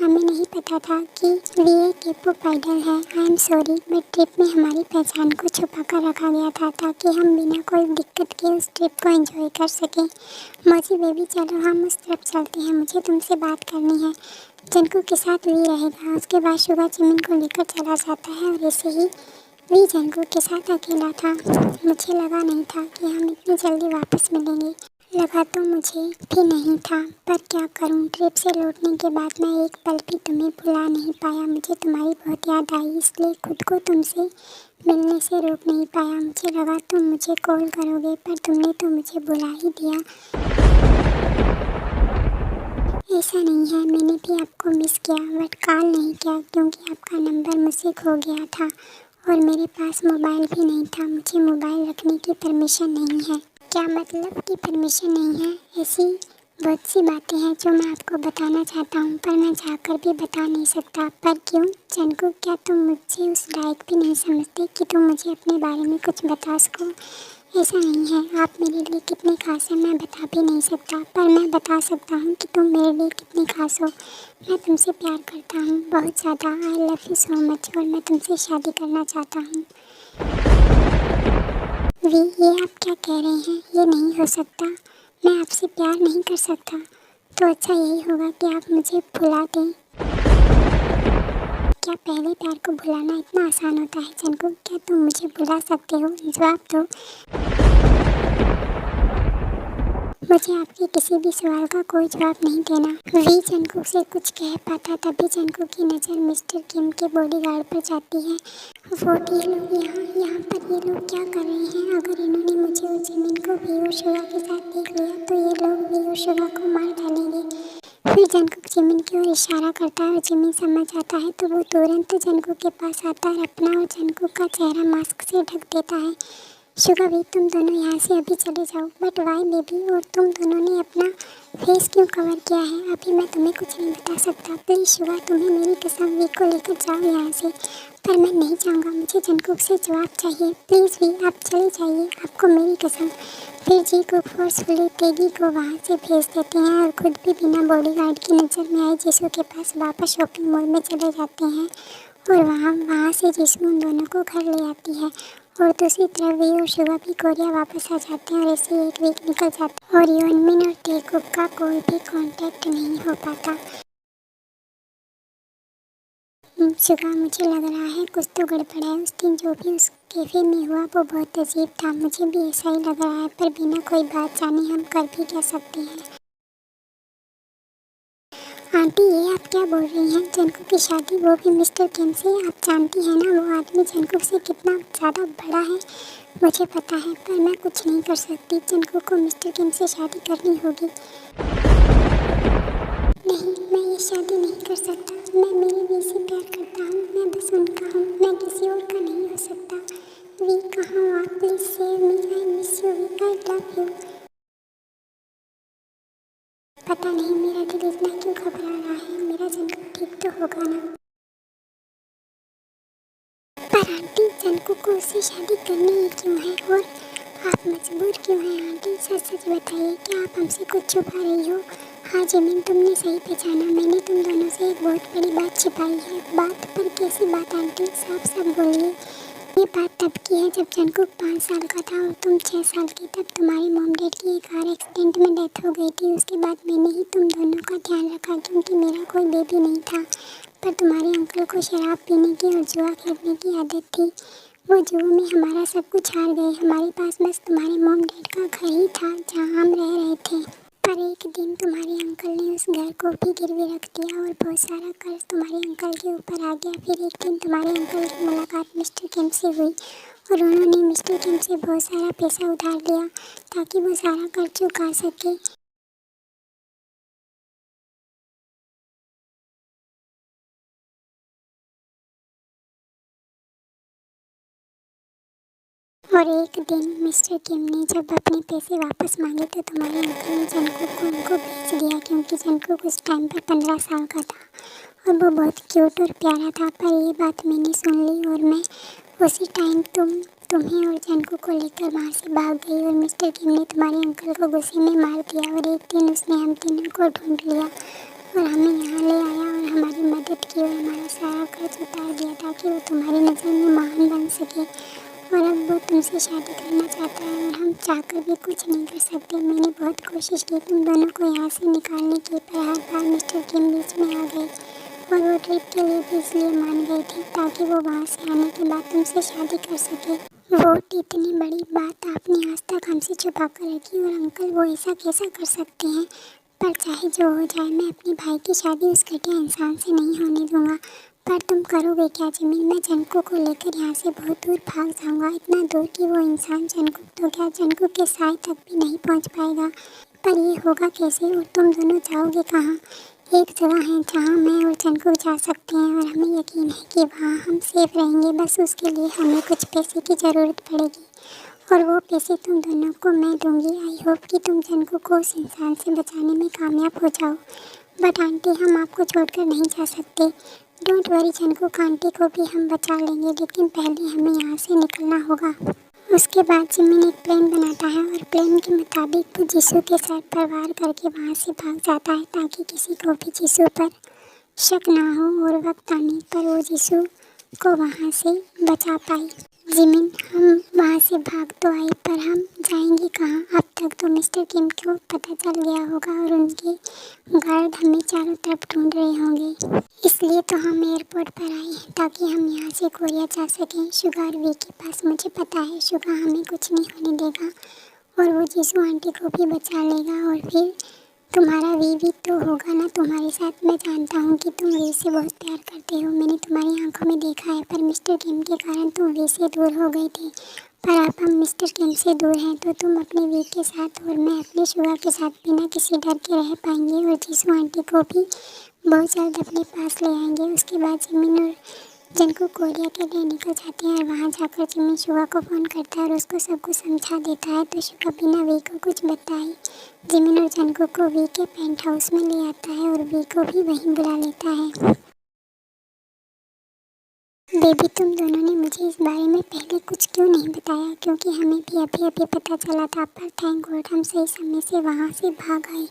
हमें नहीं पता था कि वे एक K-pop आइडल है। I am sorry, but trip में हमारी पहचान को छुपा कर रखा गया था ताकि हम बिना कोई दिक्कत के उस ट्रिप को एंजॉय कर सकें। मौजी बेबी, चलो हम उस तरफ चलते हैं, मुझे तुमसे बात करनी है। जंगकुक के साथ वी रहेगा। उसके बाद शुगा जिमिन को लेकर चला जाता है, और ऐसे ही वी जंगकुक के साथ अकेला था। मुझे लगा नहीं था कि हम इतनी जल्दी वापस मिलेंगे, लगा तो मुझे भी नहीं था, पर क्या करूं, ट्रिप से लौटने के बाद मैं एक पल भी तुम्हें भुला नहीं पाया। मुझे तुम्हारी बहुत याद आई, इसलिए खुद को तुमसे मिलने से रोक नहीं पाया। मुझे लगा तुम मुझे कॉल करोगे, पर तुमने तो मुझे बुला ही दिया। ऐसा नहीं है, मैंने भी आपको मिस किया बट कॉल नहीं किया क्योंकि आपका नंबर मुझसे खो गया था और मेरे पास मोबाइल भी नहीं था। मुझे मोबाइल रखने की परमिशन नहीं है। क्या मतलब कि परमिशन नहीं है? ऐसी बहुत सी बातें हैं जो मैं आपको बताना चाहता हूँ पर मैं जाकर भी बता नहीं सकता। पर क्यों जंकुक, क्या तुम मुझे उस लायक भी नहीं समझते कि तुम मुझे अपने बारे में कुछ बता सको? ऐसा नहीं है, आप मेरे लिए कितने खास हैं मैं बता भी नहीं सकता, पर मैं बता सकता हूँ कि तुम मेरे लिए कितने खास हो। मैं तुमसे प्यार करता हूँ बहुत ज़्यादा। आई लव यू सो मच और मैं तुमसे शादी करना चाहता हूँ। वी, ये आप क्या कह रहे हैं? ये नहीं हो सकता। मैं आपसे प्यार नहीं कर सकता। तो अच्छा यही होगा कि आप मुझे भुला दें। क्या पहले प्यार को भुलाना इतना आसान होता है जंकुक? क्या तुम मुझे भुला सकते हो? जवाब दो। मुझे आपके किसी भी सवाल का कोई जवाब नहीं देना। वी जंकुक से कुछ कह पाता तभी जंकुक की नज़र मिस्टर किम के बॉडीगार्ड पर जाती है। वो ये लोग यहाँ पर ये लोग क्या कर रहे हैं? अगर इन्होंने मुझे और जिमिन को वी और शुगा के साथ देख लिया तो ये लोग वी और शुगा को मार डालेंगे। फिर जंकुक जिमिन की ओर इशारा करता है और जिमिन समझ आता है तो वो तुरंत जंकुक के पास आता है, अपना और जंकुक का चेहरा मास्क से ढक देता है। शुगा भी, तुम दोनों यहाँ से अभी चले जाओ। But why baby? और तुम दोनों ने अपना फेस क्यों कवर किया है? अभी मैं तुम्हें कुछ नहीं बता सकता। प्लीज़ शुगा, तुम्हें मेरी कसम, वी को लेकर जाओ यहाँ से। पर मैं नहीं चाहूँगा, मुझे जंकुक से जवाब चाहिए। प्लीज़ वी, आप चले जाइए, आपको मेरी कसम। फिर जी को फोर्सफुली तेगी को वहाँ से भेज देते हैं और खुद भी बिना बॉडीगार्ड की नज़र में आए जीसू के पास वापस शॉपिंग मॉल में चले जाते हैं और वहाँ से जीसू उन दोनों को घर ले आती है। और दूसरी तरफ वी और शुगा भी कोरिया वापस आ जाते हैं और ऐसे एक वीक निकल जाता है और योनमिन और टेकुक का कोई भी कांटेक्ट नहीं हो पाता। शुगा, मुझे लग रहा है कुछ तो गड़बड़ है। उस दिन जो भी उस कैफ़े में हुआ वो बहुत अजीब था। मुझे भी ऐसा ही लग रहा है, पर बिना कोई बात जाने हम कर भी क्या सकते हैं। आंटी, ये आप क्या बोल रही हैं? जंकुक की शादी, वो भी मिस्टर किम से? आप जानती हैं ना वो आदमी जंकुक से कितना ज़्यादा बड़ा है। मुझे पता है, पर मैं कुछ नहीं कर सकती। जंकुक को मिस्टर किम से शादी करनी होगी। नहीं, मैं ये शादी नहीं कर सकता। मैं मेरी वी से प्यार करता हूँ, मैं बस उनका हूँ, मैं किसी और का नहीं हो सकता। वी, कहाँ हो आप? Please save me, I miss you V, I love you. पता नहीं मेरा दिल इतना क्यों घबरा रहा है। मेरा जंकुक ठीक तो होगा ना? पर आंटी, जंकुक को उससे शादी करनी ही क्यों है और आप मजबूर क्यों हैं? आंटी, सच सच बताइए, क्या आप हमसे कुछ छुपा रही हो? हाँ जिमिन, तुमने सही पहचाना। मैंने तुम दोनों से एक बहुत बड़ी बात छिपाई है। बात? पर कैसी बात आंटी? साफ साफ बोलिए। ये बात तब की है जब जंकुक 5 साल का था और तुम 6 साल की। तब तुम्हारे मॉम डैड की एक कार एक्सीडेंट में डेथ हो गई थी। उसके बाद मैंने ही तुम दोनों का ध्यान रखा क्योंकि मेरा कोई बेबी नहीं था। पर तुम्हारे अंकल को शराब पीने की और जुआ खेलने की आदत थी। वो जुआ में हमारा सब कुछ हार गए। हमारे पास बस तुम्हारे मॉम डैड का घर ही था जहाँ हम रह रहे थे। पर एक दिन तुम्हारे अंकल ने उस घर को भी गिरवी रख दिया और बहुत सारा कर्ज तुम्हारे अंकल के ऊपर आ गया। फिर एक दिन तुम्हारे अंकल की मुलाकात मिस्टर किम से हुई और उन्होंने मिस्टर किम से बहुत सारा पैसा उधार लिया ताकि वो सारा कर्ज चुका सके। और एक दिन मिस्टर किम ने जब अपने पैसे वापस मांगे तो तुम्हारे अंकल ने जंकुक को उनको भेज दिया क्योंकि जंकुक उस टाइम पर 15 साल का था और वो बहुत क्यूट और प्यारा था। पर ये बात मैंने सुन ली और मैं उसी टाइम तुम्हें और जंकुक को लेकर वहाँ से भाग गई और मिस्टर किम ने तुम्हारे अंकल को गुस्से में मार दिया और एक दिन उसने हम तीनों को ढूंढ लिया और हमें यहाँ ले आया और हमारी मदद की और हमारा सारा कर्ज उतार दिया ताकि वो तुम्हारी नज़र में महान बन सके। और अब वो तुमसे शादी करना चाहता है और हम चाहकर भी कुछ नहीं कर सकते। मैंने बहुत कोशिश की तुम दोनों को यहाँ से निकालने की, पर हर बार मिस्टर किम बीच में आ गए और वो ट्रिप के लिए भी इसलिए मान गए थे ताकि वो वहाँ से आने के बाद तुमसे शादी कर सके। वो इतनी बड़ी बात आपने आज तक हमसे छुपा कर रखी और अंकल वो ऐसा कैसा कर सकते हैं? पर चाहे जो हो जाए, मैं अपने भाई की शादी उस घटिया इंसान से नहीं होने दूँगा। पर तुम करोगे क्या जिमिन? मैं जंकुक को लेकर यहाँ से बहुत दूर भाग जाऊँगा, इतना दूर कि वो इंसान जंकुक तो क्या जंकुक के साय तक भी नहीं पहुँच पाएगा। पर ये होगा कैसे और तुम दोनों जाओगे कहाँ? एक जगह है जहाँ मैं और जंकुक जा सकते हैं और हमें यकीन है कि वहाँ हम सेफ रहेंगे। बस उसके लिए हमें कुछ पैसे की ज़रूरत पड़ेगी और वो पैसे तुम दोनों को मैं दूंगी। आई होप कि तुम जंकुक को उस इंसान से बचाने में कामयाब हो जाओ। बट आंटी, हम आपको छोड़कर नहीं जा सकते। डोंट वरी जंकुक, आंटी को भी हम बचा लेंगे, लेकिन पहले हमें यहाँ से निकलना होगा। उसके बाद जिमिन एक प्लान बनाता है और प्लान के मुताबिक वो जीसू के साथ परवार करके वहाँ से भाग जाता है ताकि किसी को भी जीसू पर शक ना हो और वक्त आने पर वो जीसू को वहाँ से बचा पाए। जिमिन, हम वहाँ से भाग तो आए पर हम जाएंगे कहाँ? अब तक तो मिस्टर किम को पता चल गया होगा और उनके गार्ड हमें चारों तरफ ढूंढ रहे होंगे। इसलिए तो हम एयरपोर्ट पर आए हैं ताकि हम यहाँ से कोरिया जा सकें। शुगा और वी के पास मुझे पता है शुगा हमें कुछ नहीं होने देगा और वो जीसू आंटी को भी बचा लेगा। और फिर तुम्हारा वी भी तो होगा ना तुम्हारे साथ। मैं जानता हूँ कि तुम वी से बहुत प्यार करते हो, मैंने तुम्हारी आंखों में देखा है, पर मिस्टर किम के कारण तुम वी से दूर हो गए थे। पर अब हम मिस्टर किम से दूर हैं तो तुम अपने वी के साथ और मैं अपने शुगा के साथ बिना किसी डर के रह पाएंगे और जीसू आंटी को भी बहुत जल्द अपने पास ले आएंगे। उसके बाद जिमिन और जंकुक कोरिया के लिए निकल जाते हैं और वहाँ जाकर जिमिन शुगा को फ़ोन करता है और उसको सब कुछ समझा देता है। तो शुगा बिना वी को कुछ बताए जिमिन और जंकुक को वी के पेंट हाउस में ले आता है और वी को भी वहीं बुला लेता है। बेबी, तुम दोनों ने मुझे इस बारे में पहले कुछ क्यों नहीं बताया? क्योंकि हमें भी अभी अभी पता चला था, पर थैंक गॉड हम सही समय से वहाँ से भाग आए।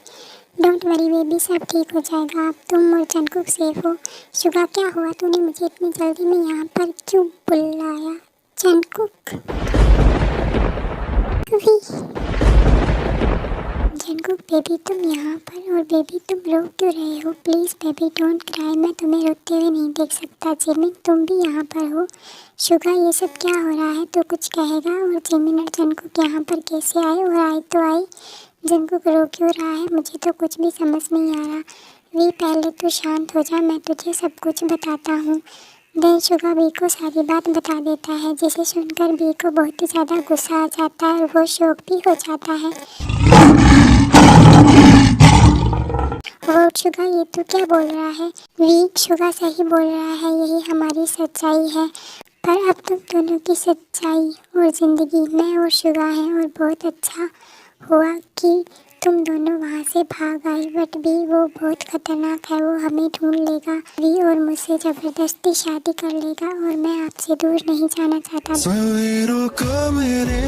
डोंट वरी बेबी, सब ठीक हो जाएगा। अब तुम और जंकुक सेफ हो। शुगा, क्या हुआ? तूने मुझे इतनी जल्दी में यहाँ पर क्यों बुलाया? जंकुक, जंकुक बेबी तुम यहाँ पर, और बेबी तुम रो क्यों रहे हो? प्लीज़ बेबी डोंट क्राई, मैं तुम्हें रोते हुए नहीं देख सकता। जिमिन, तुम भी यहाँ पर हो? शुगा, ये सब क्या हो रहा है? तो कुछ कहेगा? और जिमिन और जंकुक यहाँ पर कैसे आए? और आए तो आए, जंकुक रो क्यों रहा है? मुझे तो कुछ भी समझ नहीं आ रहा। वी, पहले तो शांत हो जा, मैं तुझे सब कुछ बताता हूँ। देन शुगा बी को सारी बात बता देता है, जिसे सुनकर बी को बहुत ही ज़्यादा गुस्सा आ जाता है और वो शौक भी हो जाता है। वो शुगा, ये तो क्या बोल रहा है? वी, शुगा सही बोल रहा है, यही हमारी सच्चाई है। पर अब तुम दोनों की सच्चाई और ज़िंदगी मैं और शुगा हैं और बहुत अच्छा हुआ कि तुम दोनों वहाँ से भाग आए। बट भी वो बहुत खतरनाक है, वो हमें ढूंढ लेगा भी और मुझसे ज़बरदस्ती शादी कर लेगा और मैं आपसे दूर नहीं जाना चाहता। सवेरों को मेरे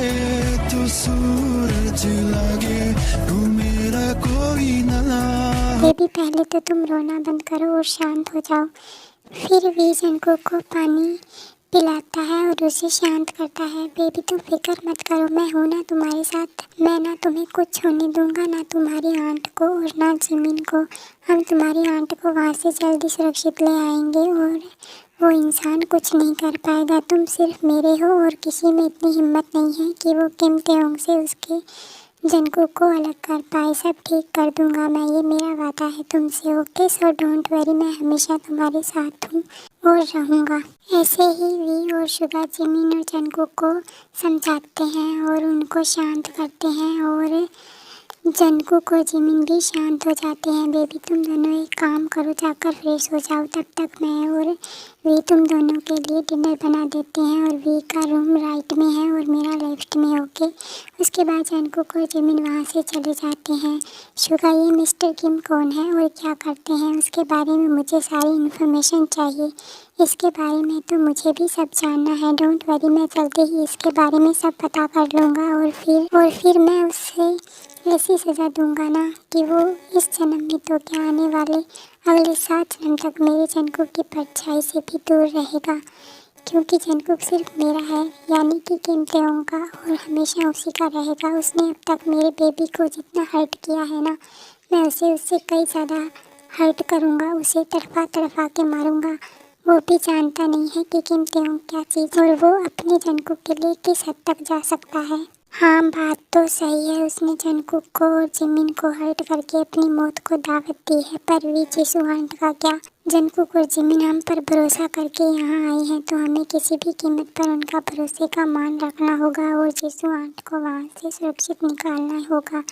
तो सूरज लागे, तू मेरा कोई ना। बेबी, पहले तो तुम रोना बंद करो और शांत हो जाओ। फिर भी जंकुक को पानी पिलाता है और उसे शांत करता है। बेबी तुम फिक्र मत करो, मैं हूँ ना तुम्हारे साथ। मैं ना तुम्हें कुछ होने दूंगा, ना तुम्हारी आंट को और ना जिमिन को। हम तुम्हारी आंट को वहाँ से जल्दी सुरक्षित ले आएंगे और वो इंसान कुछ नहीं कर पाएगा। तुम सिर्फ मेरे हो और किसी में इतनी हिम्मत नहीं है कि वो किम तेओंग से उसके जंकुक को अलग कर पाए। सब ठीक कर दूंगा मैं, ये मेरा वादा है तुमसे। ओके, सो डोंट वरी, मैं हमेशा तुम्हारे साथ हूँ और रहूँगा। ऐसे ही वी और शुगा जिमिन और जंकुक को समझाते हैं और उनको शांत करते हैं और जंकुक और जिमिन भी शांत हो जाते हैं। बेबी तुम दोनों एक काम करो, जाकर फ्रेश हो जाओ, तब तक मैं और वी तुम दोनों के लिए डिनर बना देते हैं। और वी का रूम राइट में है और मेरा लेफ्ट में। ओके, उसके बाद जंकुक और जिमिन वहाँ से चले जाते हैं। शुगा, ये मिस्टर किम कौन है और क्या करते हैं? उसके बारे में मुझे सारी इन्फॉर्मेशन चाहिए। इसके बारे में तो मुझे भी सब जानना है। डोंट वरी, मैं जल्दी ही इसके बारे में सब पता कर लूँगा और फिर मैं उससे ऐसी सज़ा दूंगा ना कि वो इस जन्म में तो क्या, आने वाले अगले 7 जन्म तक मेरे जंकुक की परछाई से भी दूर रहेगा। क्योंकि जंकुक सिर्फ मेरा है, यानी कि किम तेओंग का, और हमेशा उसी का रहेगा। उसने अब तक मेरे बेबी को जितना हर्ट किया है ना, मैं उससे कई ज़्यादा हर्ट करूँगा। उसे तड़पा के मारूँगा। वो भी जानता नहीं है कि किम तेओंग क्या चीज़, और वो अपने जंकुक के लिए किस हद तक जा सकता है। हाँ, बात तो सही है, उसने जंकुक को और जिमिन को हर्ट करके अपनी मौत को दावत दी है। पर वी जीसू आंट का क्या? जंगकुक और जिमिन हम पर भरोसा करके यहाँ आए हैं तो हमें किसी भी कीमत पर उनका भरोसे का मान रखना होगा और जीसू आंट को वहाँ से सुरक्षित निकालना होगा।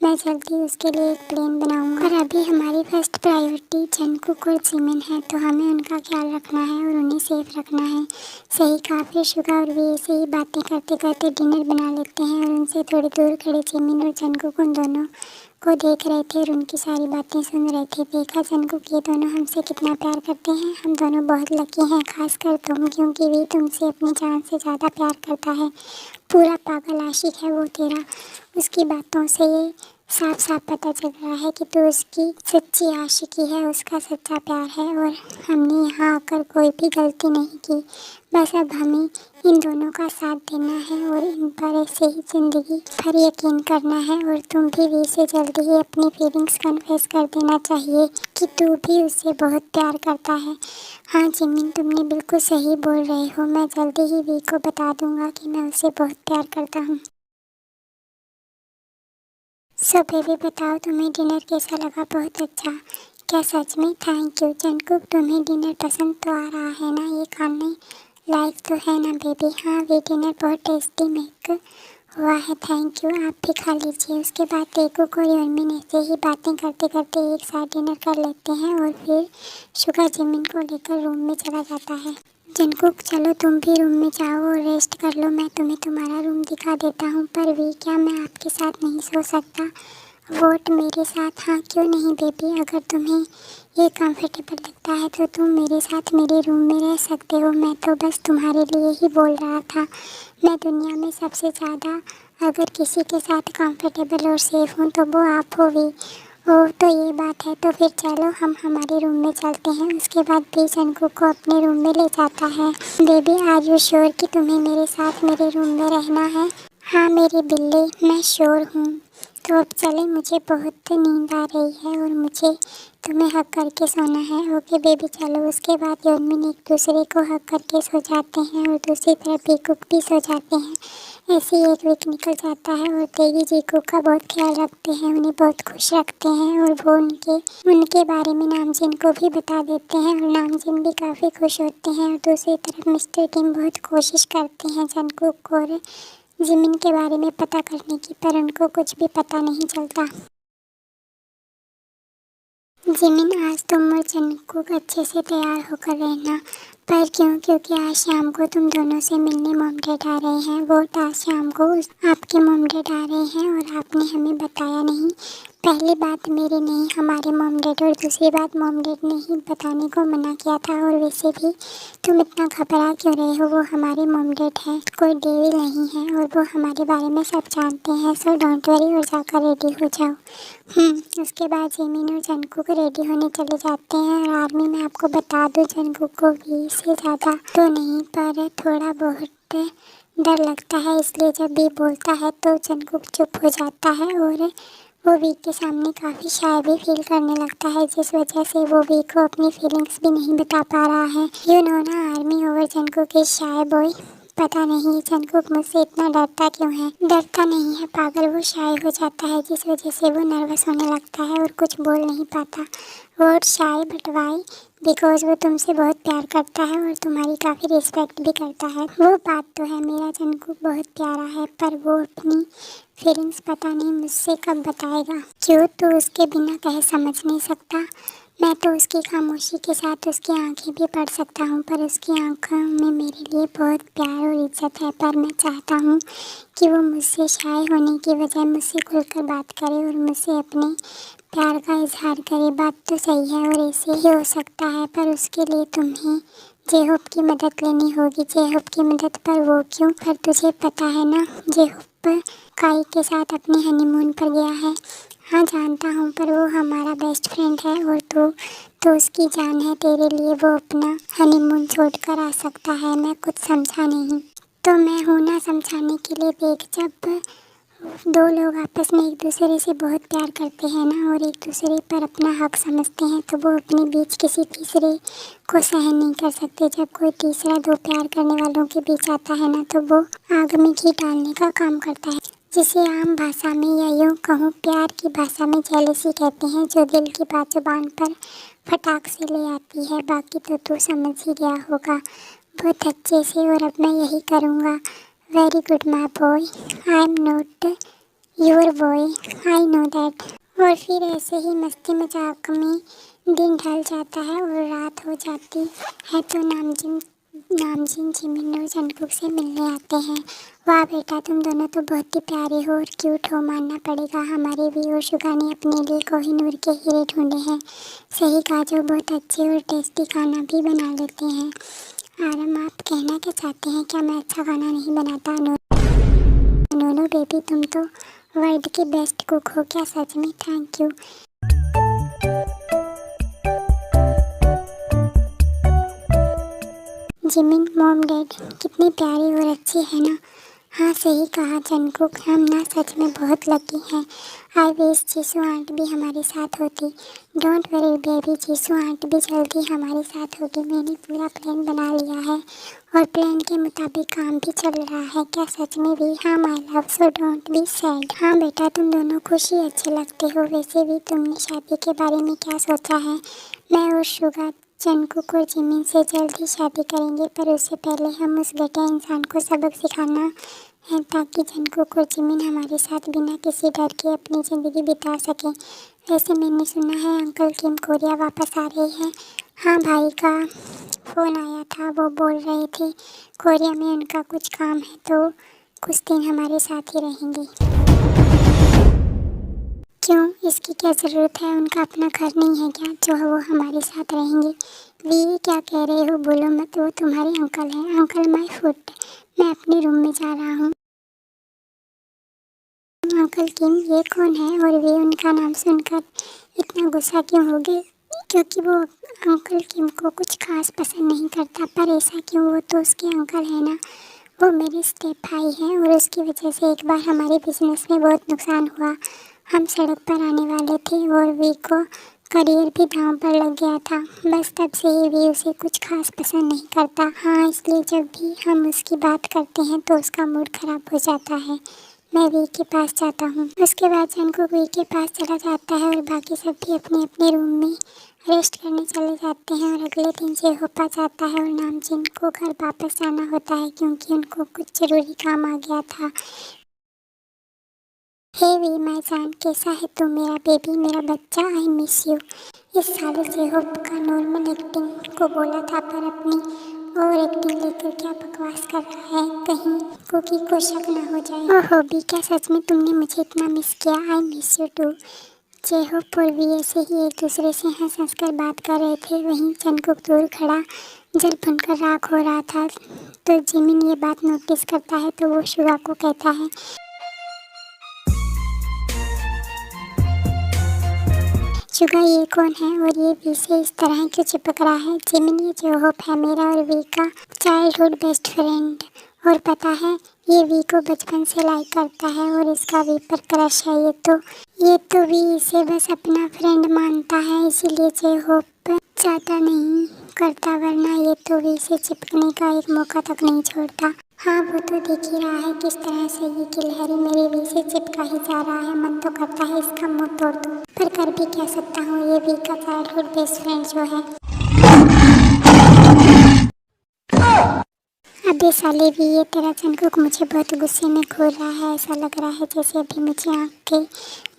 मैं जल्दी उसके लिए एक प्लेन बनाऊंगा। और अभी हमारी फर्स्ट प्रायोरिटी जंगकुक और जिमिन है तो हमें उनका ख्याल रखना है और उन्हें सेफ रखना है। सही कहा। फिर शुगा और वी ऐसे ही बातें करते करते डिनर बना लेते हैं और उनसे थोड़ी दूर खड़े जिमिन और जंगकुक उन दोनों को देख रहे थे और उनकी सारी बातें सुन रहे थे। देखा जंगकुक, ये दोनों हमसे कितना प्यार करते हैं। हम दोनों बहुत लकी हैं, खासकर तुम, क्योंकि वी तुमसे अपनी जान से ज़्यादा प्यार करता है। पूरा पागल आशिक है वो तेरा। उसकी बातों से ये साफ साफ पता चल रहा है कि तू उसकी सच्ची आशिकी है, उसका सच्चा प्यार है और हमने यहाँ आकर कोई भी गलती नहीं की। बस अब हमें इन दोनों का साथ देना है और इन पर ऐसे ही ज़िंदगी भर यकीन करना है। और तुम भी वी से जल्दी ही अपनी फीलिंग्स कन्फेस कर देना चाहिए कि तू भी उससे बहुत प्यार करता है। हाँ जिमिन, तुमने बिल्कुल सही बोल रहे हो। मैं जल्दी ही वी को बता दूंगा कि मैं उसे बहुत प्यार करता हूँ। सो बेबी, बताओ तुम्हें डिनर कैसा लगा? बहुत अच्छा। क्या सच में? Thank you. जंगकुक, तुम्हें डिनर पसंद तो आ रहा है ना? ये खाने लाइक तो है ना बेबी? हाँ, वे डिनर बहुत टेस्टी मेक हुआ है। Thank you. आप भी खा लीजिए। उसके बाद टेकुक और यर्मिन ऐसे ही बातें करते करते एक साथ डिनर कर लेते हैं और फिर शुगा जिमिन को लेकर रूम में चला जाता है। जंगकुक, चलो तुम भी रूम में जाओ और रेस्ट कर लो। मैं तुम्हें तुम्हारा रूम दिखा देता हूँ। पर वी, क्या मैं आपके साथ नहीं सो सकता? वोट मेरे साथ? हाँ, क्यों नहीं बेबी। अगर तुम्हें ये कंफर्टेबल लगता है तो तुम मेरे साथ मेरे रूम में रह सकते हो। मैं तो बस तुम्हारे लिए ही बोल रहा था। मैं दुनिया में सबसे ज़्यादा अगर किसी के साथ कंफर्टेबल और सेफ हूँ तो वो आप हो वी। ओह, तो ये बात है। तो फिर चलो हम हमारे रूम में चलते हैं। उसके बाद भी जंगकुक को अपने रूम में ले जाता है। बेबी, आर यू श्योर कि तुम्हें मेरे साथ मेरे रूम में रहना है? हाँ मेरी बिल्ली, मैं श्योर हूँ। तो अब चले, मुझे बहुत नींद आ रही है और मुझे तुम्हें हक करके सोना है। ओके बेबी, चलो। उसके बाद यर्मिन एक दूसरे को हक करके सो जाते हैं और दूसरी तरफ जीकुक भी सो जाते हैं। ऐसे ही एक वीक निकल जाता है और तेगी जीकुक का बहुत ख्याल रखते हैं, उन्हें बहुत खुश रखते हैं और वो उनके बारे में नामजिन को भी बता देते हैं और नामजिन भी काफ़ी खुश होते हैं। और दूसरी तरफ मिस्टर किम बहुत कोशिश करते हैं जंगकुक और जिमिन के बारे में पता करने की, पर उनको कुछ भी पता नहीं चलता। जिमिन, आज तुम और जंगकुक अच्छे से तैयार होकर रहना। पर क्यों? क्योंकि आज शाम को तुम दोनों से मिलने मॉम डैड आ रहे हैं। वो आज शाम को आपके मॉम डैड आ रहे हैं और आपने हमें बताया नहीं। पहली बात मेरी नहीं, हमारे मॉम डैड, और दूसरी बात मॉम डैड ने ही बताने को मना किया था। और वैसे भी तुम इतना घबरा क्यों रहे हो? वो हमारे मॉम डैड हैं, कोई डेविल नहीं है और वो हमारे बारे में सब जानते हैं। सो डोंट वरी और जाकर रेडी हो जाओ। उसके बाद जिमिन और जंगकुक रेडी होने चले जाते हैं और आर्मी में आपको बता दूं, जंगकुक को वी से ज़्यादा तो नहीं पर थोड़ा बहुत डर लगता है, इसलिए जब वी बोलता है तो जंगकुक चुप हो जाता है और वो वी के सामने काफ़ी शाय भी फील करने लगता है, जिस वजह से वो वी को अपनी फीलिंग्स भी नहीं बता पा रहा है। यू नो ना, army over Jungkook is shy boy. पता नहीं जंगकुक मुझसे इतना डरता क्यों है। डरता नहीं है पागल, वो शाय हो जाता है जिस वजह से वो नर्वस होने लगता है और कुछ बोल नहीं पाता। Word shy, but why? Because वो तुमसे बहुत प्यार करता है और तुम्हारी काफ़ी रिस्पेक्ट भी करता है। वो बात तो है, मेरा जंगकुक बहुत प्यारा है, पर वो अपनी फीलिंग्स पता नहीं मुझसे कब बताएगा। क्यों? तो उसके बिना कहे समझ नहीं सकता। मैं तो उसकी खामोशी के साथ उसकी आंखें भी पढ़ सकता हूँ, पर उसकी आंखों में मेरे लिए बहुत प्यार और इज्जत है। पर मैं चाहता हूँ कि वो मुझसे शाय होने की बजाय मुझसे खुलकर बात करे और मुझसे अपने प्यार का इजहार करे। बात तो सही है और ऐसे ही हो सकता है, पर उसके लिए तुम्हें जेहोप की मदद लेनी होगी। जेहोप की मदद? पर वो क्यों? पर तुझे पता है ना, जेहोप काई के साथ अपने हनीमून पर गया है। हाँ जानता हूँ, पर वो हमारा बेस्ट फ्रेंड है और तो उसकी जान है तेरे लिए। वो अपना हनीमून छोड़कर आ सकता है। मैं कुछ समझा नहीं। तो मैं हूँ ना समझाने के लिए। देख, जब दो लोग आपस में एक दूसरे से बहुत प्यार करते हैं ना और एक दूसरे पर अपना हक समझते हैं तो वो अपने बीच किसी तीसरे को सहन नहीं कर सकते। जब कोई तीसरा दो प्यार करने वालों के बीच आता है ना तो वो आग में घी डालने का काम करता है। जिसे आम भाषा में या यूँ कहूँ प्यार की भाषा में जेलसी कहते हैं, जो दिल की बात जुबान पर फटाक से ले आती है। बाकी तो तू समझ ही गया होगा बहुत अच्छे से, और अब मैं यही करूँगा। Very good my boy, I am not your boy, I know that. और फिर ऐसे ही मस्ती मजाक में दिन ढल जाता है और रात हो जाती है तो नामजीन जिमिन और जंगकुक से मिलने आते हैं। वाह बेटा, तुम दोनों तो बहुत ही प्यारे हो और क्यूट हो, मानना पड़ेगा। हमारे भी और शुगा ने अपने लिए कोहिनूर के हीरे ढूंढे हैं। सही कहा, जो बहुत अच्छे और टेस्टी खाना भी बना लेते हैं। आराम, आप कहना क्या चाहते हैं? क्या मैं अच्छा खाना नहीं बनाता? नो बेबी, तुम तो वर्ल्ड की बेस्ट कुक हो। क्या सच में? Thank you. Jimin, mom dad कितनी प्यारी और अच्छी है ना? हाँ सही कहा जंगकुक, हम ना सच में बहुत लकी हैं। आई विश जीसू आंट भी हमारे साथ होती। Don't worry baby, Jisoo aunt भी जल्दी हमारे साथ होगी। मैंने पूरा प्लान बना लिया है और प्लान के मुताबिक काम भी चल रहा है। क्या सच में भी? हाँ my love, so don't be sad. हाँ बेटा, तुम दोनों खुश ही अच्छे लगते हो। वैसे भी तुमने शादी के बारे में क्या सोचा है? मैं और शुगा जंगकुक और जिमिन से जल्द ही शादी करेंगे, पर उससे पहले हम उस घटिया इंसान को सबक सिखाना है ताकि जंगकुक और जिमिन हमारे साथ बिना किसी डर के अपनी ज़िंदगी बिता सकें। वैसे मैंने सुना है अंकल किम कोरिया वापस आ रहे हैं। हाँ, भाई का फ़ोन आया था, वो बोल रहे थे कोरिया में उनका कुछ काम है तो कुछ दिन हमारे साथ ही रहेंगे। क्यों, इसकी क्या ज़रूरत है? उनका अपना घर नहीं है क्या जो वो हमारे साथ रहेंगे? वी, क्या कह रहे हो? बोलो मत, वो तुम्हारे अंकल हैं। अंकल माय फुट, मैं अपने रूम में जा रहा हूँ। अंकल किम, ये कौन है? और वे, उनका नाम सुनकर इतना गुस्सा क्यों हो गए? क्योंकि वो अंकल किम को कुछ खास पसंद नहीं करता। पर ऐसा क्यों? वो तो उसके अंकल है ना। वो मेरे स्टेप भाई हैं और उसकी वजह से एक बार हमारे बिजनेस में बहुत नुकसान हुआ। हम सड़क पर आने वाले थे और वी को करियर भी दांव पर लग गया था। बस तब से ही वी उसे कुछ खास पसंद नहीं करता। हाँ, इसलिए जब भी हम उसकी बात करते हैं तो उसका मूड ख़राब हो जाता है। मैं वी के पास जाता हूँ। उसके बाद जंगकुक वी के पास चला जाता है और बाकी सब भी अपने अपने रूम में रेस्ट करने चले जाते हैं। और अगले दिन जेहोपा जाता है और नामजीन को घर वापस आना होता है क्योंकि उनको कुछ ज़रूरी काम आ गया था। हे वी माय जान, कैसा है तू मेरा बेबी, मेरा बच्चा? आई मिस यू। इस साल जेहोप का नॉर्मल एक्टिंग को बोला था, पर अपनी और एक्टिंग लेकर क्या बकवास कर रहा है, कहीं कुकी को शक ना हो जाए। ओहो बी, क्या सच में तुमने मुझे इतना मिस किया? I miss you too. J Hope और वी ऐसे ही एक दूसरे से हंस हंस कर बात कर रहे थे। वहीं जंगकुक दूर खड़ा जल भुनकर राख हो रहा था तो जिमिन ये बात नोटिस करता है तो वो शुगा को कहता है, शुगा ये कौन है और ये वी से इस तरह क्यों चिपक रहा है? जिमिन, ये जेहोप है, मेरा और वी का चाइल्डहुड बेस्ट फ्रेंड। और पता है, ये वी को बचपन से लाइक करता है और इसका वी पर क्रश है। ये तो वी इसे बस अपना फ्रेंड मानता है, इसीलिए जेहोप चाहता नहीं करता, वरना ये तो वी से चिपकने का एक मौका तक नहीं छोड़ता। हाँ, वो तो देख ही रहा है किस तरह से ये गिलहरी मेरे वी से चिपका ही जा रहा है। मन तो करता है इसका मुंह तोड़ दूं, पर कर भी क्या सकता हूँ, ये वी का चाइल्डहुड बेस्ट फ्रेंड जो है। अबे साले वी, ये तेरा जंगकुक मुझे बहुत गुस्से में घूर रहा है। ऐसा लग रहा है जैसे अभी मुझे आँख के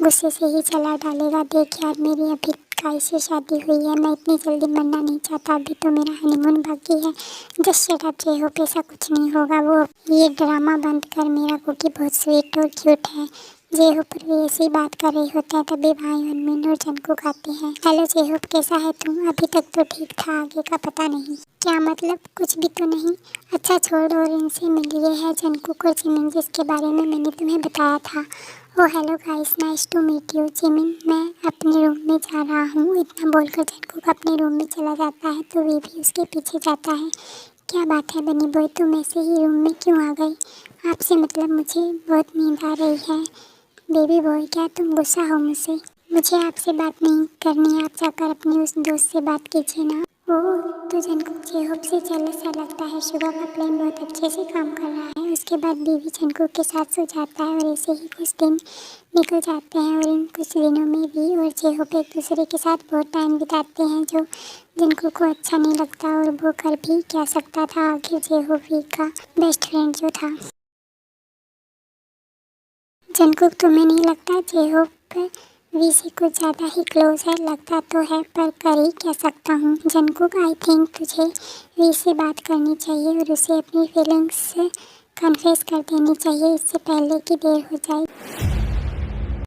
गुस्से से ही चला डालेगा। देख यार, मेरी अभी काई से शादी हुई है, मैं इतनी जल्दी मरना नहीं चाहता, अभी तो मेरा हनीमून बाकी है। जस्ट शट अप जेहोप, ऐसा कुछ नहीं होगा। वो ये ड्रामा बंद कर, मेरा कुकी बहुत स्वीट और क्यूट है। जेहोप और वे ऐसी बात कर रहे होते हैं तभी भाई उनमिन और जंगकुक आते हैं। हेलो जेहोप, कैसा है तू? अभी तक तो ठीक था, आगे का पता नहीं। क्या मतलब? कुछ भी तो नहीं। अच्छा छोड़, और इनसे मिलिए है जंगकुक और जिमिन, जिसके बारे में मैंने तुम्हें बताया था। Oh hello guys, nice to meet you. Jimin, मैं अपने रूम में जा रहा हूँ। इतना बोलकर जंगकुक अपने रूम में चला जाता है तो वी भी उसके पीछे जाता है। क्या बात है बनी बॉय, तुम ऐसे ही रूम में क्यों आ गई? आपसे मतलब मुझे बहुत नींद आ रही है। बेबी बॉय, क्या तुम गुस्सा हो मुझसे? मुझे आपसे बात नहीं करनी है, आप जाकर अपने उस दोस्त से बात कीजिए ना। ओह, तो जंगकुक जेहोप से जेलस सा लगता है। सुगा का प्लान बहुत अच्छे से काम कर रहा है। उसके बाद बीवी जंगकुक के साथ सो जाता है और ऐसे ही कुछ दिन निकल जाते हैं और इन कुछ दिनों में भी और जेहोप एक दूसरे के साथ बहुत टाइम बिताते हैं जो जंगकुक को अच्छा नहीं लगता और वो कर भी क्या सकता था, आखिर जेहोप वी का बेस्ट फ्रेंड जो था। जंगकुक तुम्हें नहीं लगता जेहोप वी से कुछ ज़्यादा ही क्लोज है? लगता तो है पर कर ही क्या सकता हूँ। जंगकुक आई थिंक तुझे वी से बात करनी चाहिए और उसे अपनी फीलिंग्स कन्फेस कर देनी चाहिए इससे पहले कि देर हो जाए।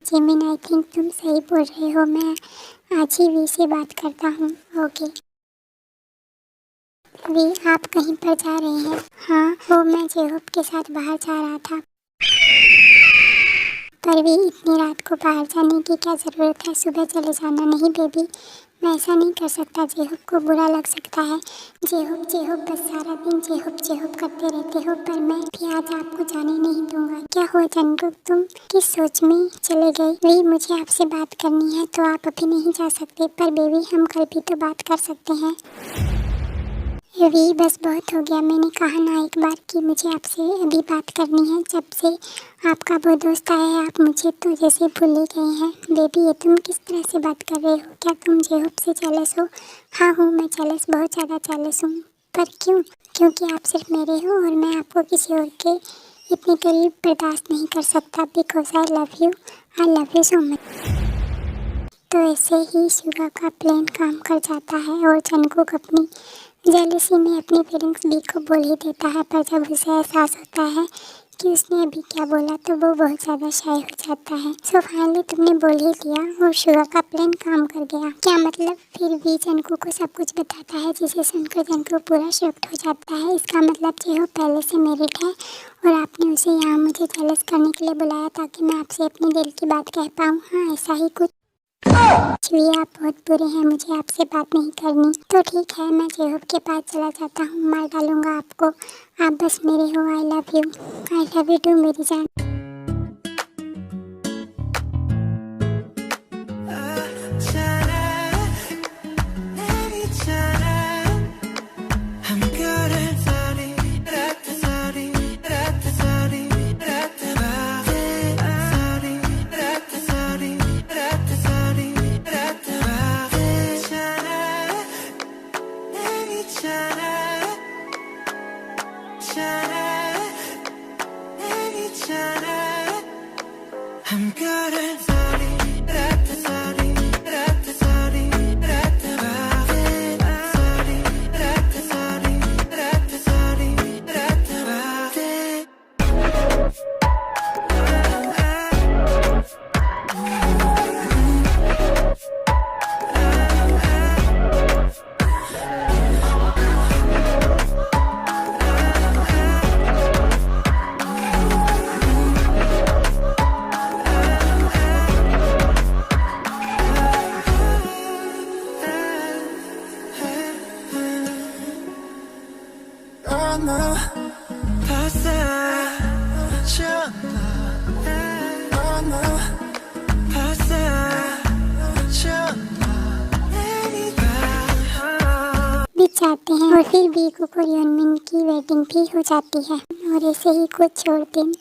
जिमिन आई थिंक तुम सही बोल रहे हो, मैं आज ही वी से बात करता हूँ। ओके वी, आप कहीं पर जा रहे हैं? हाँ, वो मैं जेहोप के साथ बाहर जा रहा था। पर भी इतनी रात को बाहर जाने की क्या ज़रूरत है? सुबह चले जाना। नहीं बेबी, मैं ऐसा नहीं कर सकता, जेहोप को बुरा लग सकता है। जेहोप जेहोप बस सारा दिन जेहोप जेहोप करते रहते हो, पर मैं भी आज आपको जाने नहीं दूंगा। क्या हुआ जंगकुक, तुम किस सोच में चले गए? वी, मुझे आपसे बात करनी है तो आप अभी नहीं जा सकते। पर बेबी, हम कल भी तो बात कर सकते हैं। वी, बस बहुत हो गया, मैंने कहा ना एक बार कि मुझे आपसे अभी बात करनी है। जब से आपका वो दोस्त आया है आप मुझे तो जैसे भूल ही गए हैं। बेबी, ये तुम किस तरह से बात कर रहे हो? क्या तुम जेहोप से जेलस हो? हाँ हूँ, मैं जेलस, बहुत ज़्यादा जेलस हूँ। पर क्यों? क्योंकि आप सिर्फ मेरे हो और मैं आपको किसी और के इतने करीब बर्दाश्त नहीं कर सकता। Because I love you so much. तो ऐसे ही सुगा का प्लान काम कर जाता है और जंगकुक अपनी जेलसी में अपनी फीलिंग्स वी को बोल ही देता है। पर जब उसे एहसास होता है कि उसने अभी क्या बोला तो वो बहुत ज़्यादा शाय हो जाता है। सो फाइनली तुमने बोल ही दिया और सुगा का प्लान काम कर गया। क्या मतलब? फिर भी जंगकुक को सब कुछ बताता है जिसे सुनकर जंगकुक पूरा शॉक्ड हो जाता है। इसका मतलब जेहोप पहले से मैरिड है और आपने उसे यहाँ मुझे जेलस करने के लिए बुलाया ताकि मैं आपसे अपने दिल की बात कह पाऊँ। हाँ, ऐसा ही कुछ। आप बहुत बुरे हैं, मुझे आपसे बात नहीं करनी। तो ठीक है, मैं जेहोप के पास चला जाता हूँ, मार डालूंगा आपको। आप बस मेरे हो। आई लव यू टू मेरी जान। जाते हैं और फिर बीकूक और यनमिन की वेडिंग भी हो जाती है और ऐसे ही कुछ और दिन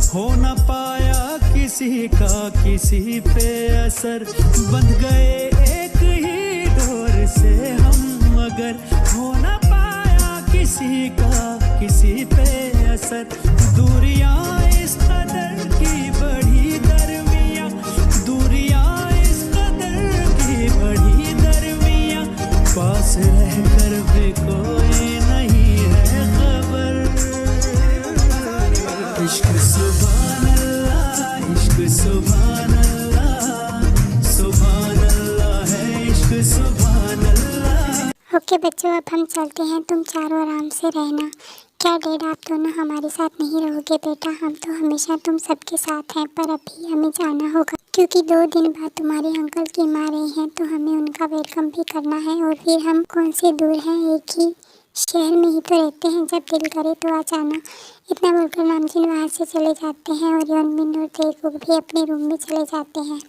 हो न पाया किसी का किसी पे असर, बंध गए एक ही डोर से हम, मगर हो न पाया किसी का किसी पे असर। दूरियां इस कदर की बढ़ी दरमियां, दूरियां इस कदर की बढ़ी दरमियां, पास रहकर भी कोई नहीं है खबर। इश्क सुभान अल्लाह, इश्क सुभान अल्लाह, सुभान अल्लाह है इश्क सुभान अल्लाह। ओके बच्चों, अब हम चलते हैं, तुम चारों आराम से रहना। क्या डैड, आप दोनों हमारे साथ नहीं रहोगे बेटा? हम तो हमेशा तुम सबके साथ हैं, पर अभी हमें जाना होगा क्योंकि 2 दिन बाद तुम्हारे अंकल की माँ रहे हैं, तो हमें उनका वेलकम भी करना है। और फिर हम कौन से दूर हैं, एक ही शहर में ही तो रहते हैं, जब दिल करे तो आ जाना। इतना बोलकर नामचीन वहाँ से चले जाते हैं और योनमिन और तेकुक भी अपने रूम में चले जाते हैं।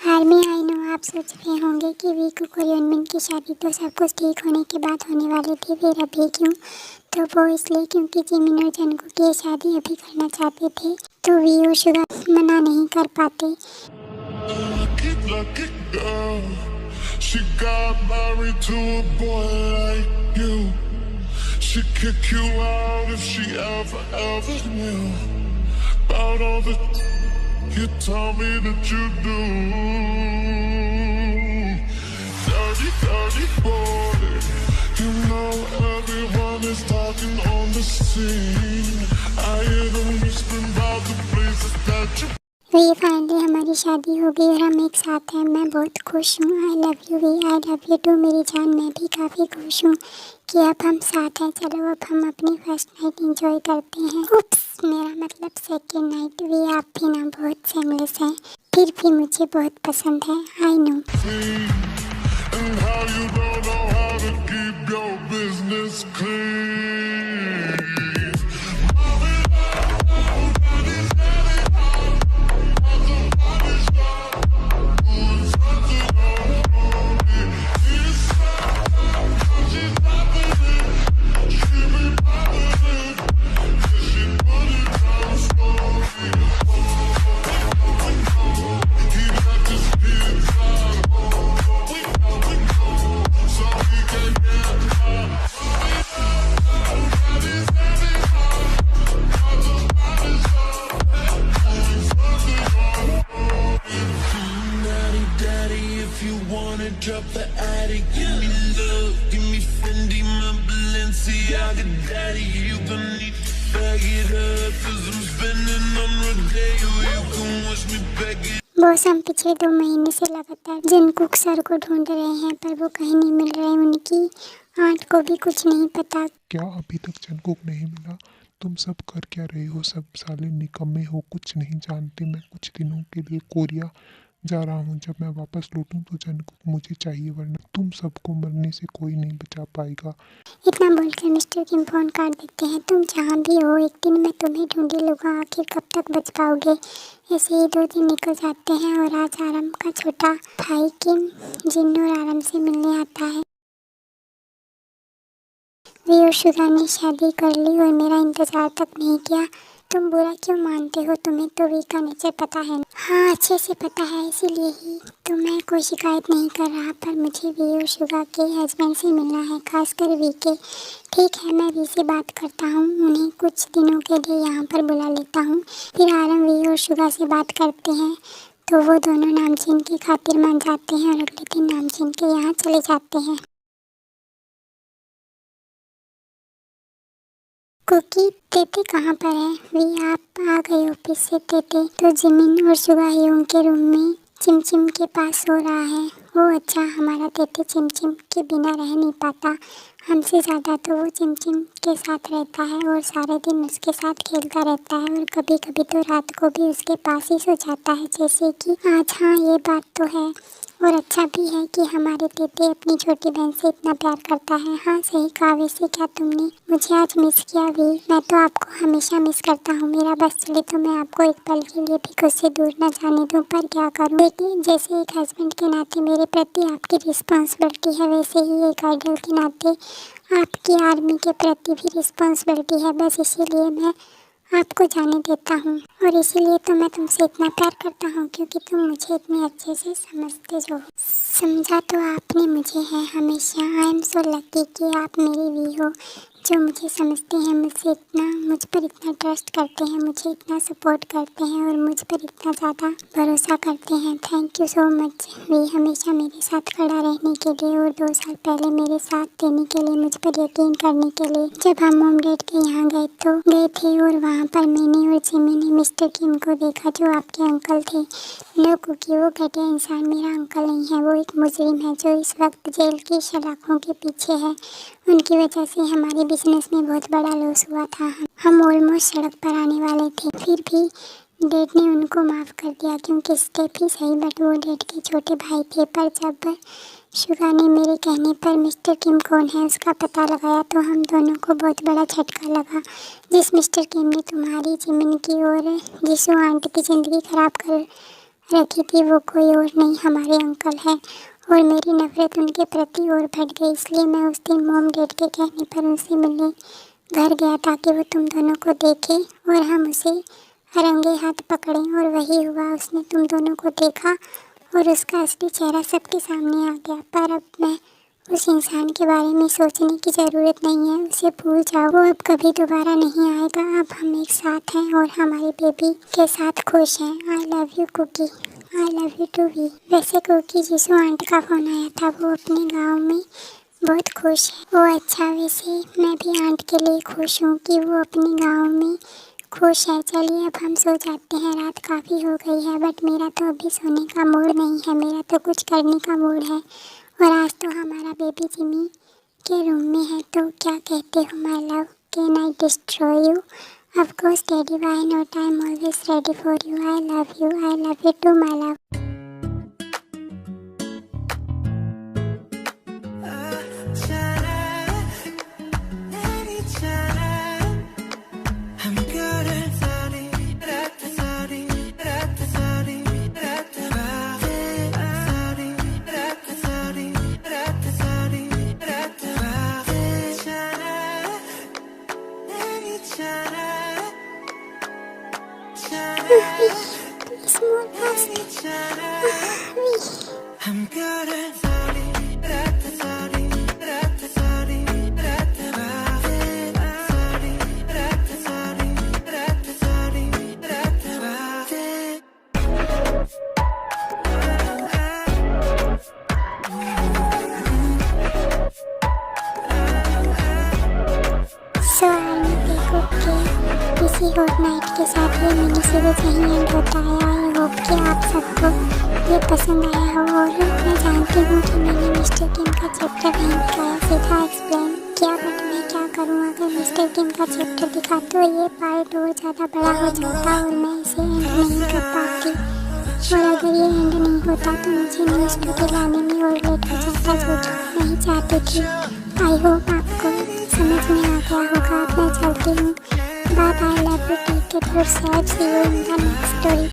आर्मी, आई नो आप सोच रहे होंगे कि वीकुक और योनमिन की शादी तो सब कुछ ठीक होने के बाद होने वाली थी, फिर अभी क्यों? तो वो इसलिए क्योंकि जिमिन और जंगकुक की शादी अभी करना चाहते थे, तो वी और सुगा मना नहीं कर पाते। Lucky girl, she got married to a boy like you. She'd kick you out if she ever knew about all the you tell me that you do. Dirty, dirty boy, you know everyone is talking on the scene. I hear them whispering about the places that you. V, finally हमारी शादी हो गई और हम एक साथ हैं। मैं बहुत खुश हूँ। I love you V, I love you too मेरी जान। मैं भी काफ़ी खुश हूँ कि अब हम साथ हैं। चलो अब हम अपनी फर्स्ट नाइट एंजॉय करते हैं। उप्स, मेरा मतलब सेकेंड नाइट। वी, आप भी ना बहुत सेमलेस हैं, फिर भी मुझे बहुत पसंद है। I know. And how you don't know how to keep your business clean. Drop the attic, give me love, give me Fendi, my Balenciaga daddy. You gon' need to bag it up, 'cause I'm spending on Rodeo. You can watch me bag it. Boss, हम पिछले 2 महीने से लगातार Jungkook sir को ढूंढ रहे हैं, पर वो कहीं नहीं मिल रहे। उनकी आंट को भी कुछ नहीं पता। क्या अभी तक जंगकुक नहीं मिला? तुम सब कर क्या रहे हो? सब साले निकम्मे हो, कुछ नहीं जानते। मैं कुछ दिनों के लिए कोरिया जा रहा हूँ। जब मैं वापस लौटूँ तो जंगकुक मुझे चाहिए, वरना तुम सबको मरने से कोई नहीं बचा पाएगा। इतना बोलकर मिस्टर किम फोन काट देते हैं। तुम जहाँ भी हो, एक दिन मैं तुम्हें ढूंढ लूँगा। आखिर कब तक बच पाओगे? ऐसे ही 2 दिन निकल जाते हैं और आज आराम का छोटा भाई किम जिन और आराम से मिलने आता है। वी और सुगा ने शादी कर ली और मेरा इंतज़ार तक नहीं किया। तुम बुरा क्यों मानते हो? तुम्हें तो वी का नेचर पता है। हाँ, अच्छे से पता है, इसीलिए ही तो मैं कोई शिकायत नहीं कर रहा, पर मुझे वी और सुगा के हस्बैंड से मिलना है, खासकर वी के। ठीक है, मैं वी से बात करता हूँ। उन्हें कुछ दिनों के लिए यहाँ पर बुला लेता हूँ। फिर आराम वी और सुगा से बात करते हैं, तो वो दोनों नामचीन की खातिर मान जाते हैं और अगले दिन नामचीन के यहाँ चले जाते हैं। कुकी, तेते कहाँ पर है? वी, आप आ गए ऑफिस से तेते? तो जिमिन और सुगा ह्योंग के रूम में चिमचिम के पास सो रहा है। ओह अच्छा, हमारा तेते चिमचिम के बिना रह नहीं पाता। हमसे ज़्यादा तो वो चिमचिम के साथ रहता है और सारे दिन उसके साथ खेलता रहता है और कभी कभी तो रात को भी उसके पास ही सो जाता है, जैसे कि आज। हाँ, ये बात तो है। और अच्छा भी है कि हमारे तेते अपनी छोटी बहन से इतना प्यार करता है। हाँ, सही कहा। वैसे क्या तुमने मुझे आज मिस किया भी? मैं तो आपको हमेशा मिस करता हूँ। मेरा बस चले तो मैं आपको एक पल के लिए भी खुद से दूर न जाने दूँ, पर क्या करूँ? देखिए, जैसे एक हस्बैंड के नाते मेरे प्रति आपकी रिस्पॉन्सिबिलिटी है, वैसे ही एक आइडल के नाते आपकी आर्मी के प्रति भी रिस्पॉन्सिबिलिटी है। बस इसीलिए मैं आपको जाने देता हूँ और इसीलिए तो मैं तुमसे इतना प्यार करता हूँ, क्योंकि तुम मुझे इतने अच्छे से समझते हो। समझा तो आपने मुझे है हमेशा। आई एम सो लकी कि आप मेरी वी हो, जो मुझे समझते हैं, मुझ पर इतना ट्रस्ट करते हैं, मुझे इतना सपोर्ट करते हैं और मुझ पर इतना ज़्यादा भरोसा करते हैं। Thank you so much V, हमेशा मेरे साथ खड़ा रहने के लिए और 2 साल पहले मेरे साथ देने के लिए, मुझ पर यकीन करने के लिए। जब हम मॉम डैड के यहाँ गए थे और वहाँ पर मैंने और जिमी ने मिस्टर किम को देखा, जो आपके अंकल थे। नो कुकी, वो घटिया इंसान मेरा अंकल नहीं है। वो एक मुजरिम है जो इस वक्त जेल की सलाखों के पीछे है। उनकी वजह से हमारी बिजनेस में बहुत बड़ा लॉस हुआ था। हम ऑलमोस्ट सड़क पर आने वाले थे, फिर भी डैड ने उनको माफ़ कर दिया क्योंकि स्टेप ही सही बट वो डैड के छोटे भाई थे। पर जब शुगा ने मेरे कहने पर मिस्टर किम कौन है उसका पता लगाया तो हम दोनों को बहुत बड़ा झटका लगा। जिस मिस्टर किम ने तुम्हारी जिमिन की और जिसू आंटी की ज़िंदगी ख़राब कर रखी थी वो कोई और नहीं हमारे अंकल है। और मेरी नफ़रत उनके प्रति और बढ़ गई, इसलिए मैं उस दिन मॉम डैड के कहने पर उनसे मिलने घर गया ताकि वो तुम दोनों को देखे और हम उसे रंगे हाथ पकड़ें। और वही हुआ, उसने तुम दोनों को देखा और उसका असली चेहरा सबके सामने आ गया। पर अब मैं उस इंसान के बारे में सोचने की ज़रूरत नहीं है, उसे भूल जाओ, वो अब कभी दोबारा नहीं आएगा। अब हम एक साथ हैं और हमारी बेबी के साथ खुश हैं। I love you Cookie, I love you too भी। वैसे कुकी जिसू आंटी का फ़ोन आया था, वो अपने गाँव में बहुत खुश है। वो अच्छा, वैसे मैं भी आंट के लिए खुश हूँ कि वो अपने गाँव में खुश है। चलिए अब हम सो जाते हैं, रात काफ़ी हो गई है। बट मेरा तो अभी सोने का मूड नहीं है, मेरा तो कुछ करने का मूड है। और आज तो हमारा बेबी जिमी के रूम में है, तो क्या कहते हो my love, can I destroy you? Of course daddy, why not, I am always ready for you. I love you too my love. किसी और नाइट के साथ ये मिनी सीरीज यहीं एंड होता है। आई होप कि आप सबको ये पसंद आया हो। और मैं जानती हूँ कि मैंने मिस्टर किम का चैप्टर नहीं दिखाया, सीधा एक्सप्लेन किया, बट मैं क्या करूँ, अगर मिस्टर किम का चैप्टर दिखा तो ये पार्ट और ज़्यादा बड़ा हो जाता और मैं इसे एंड नहीं कर पाती। और अगर ये एंड नहीं होता तो मुझे न्यू स्टोरी लाने में और लेट हो जाता, जो कि नहीं चाहती थी। आई होप आपको समझ में आ गया होगा। अब मैं चलती हूँ, bye bye, love you, take care, see you in the next story.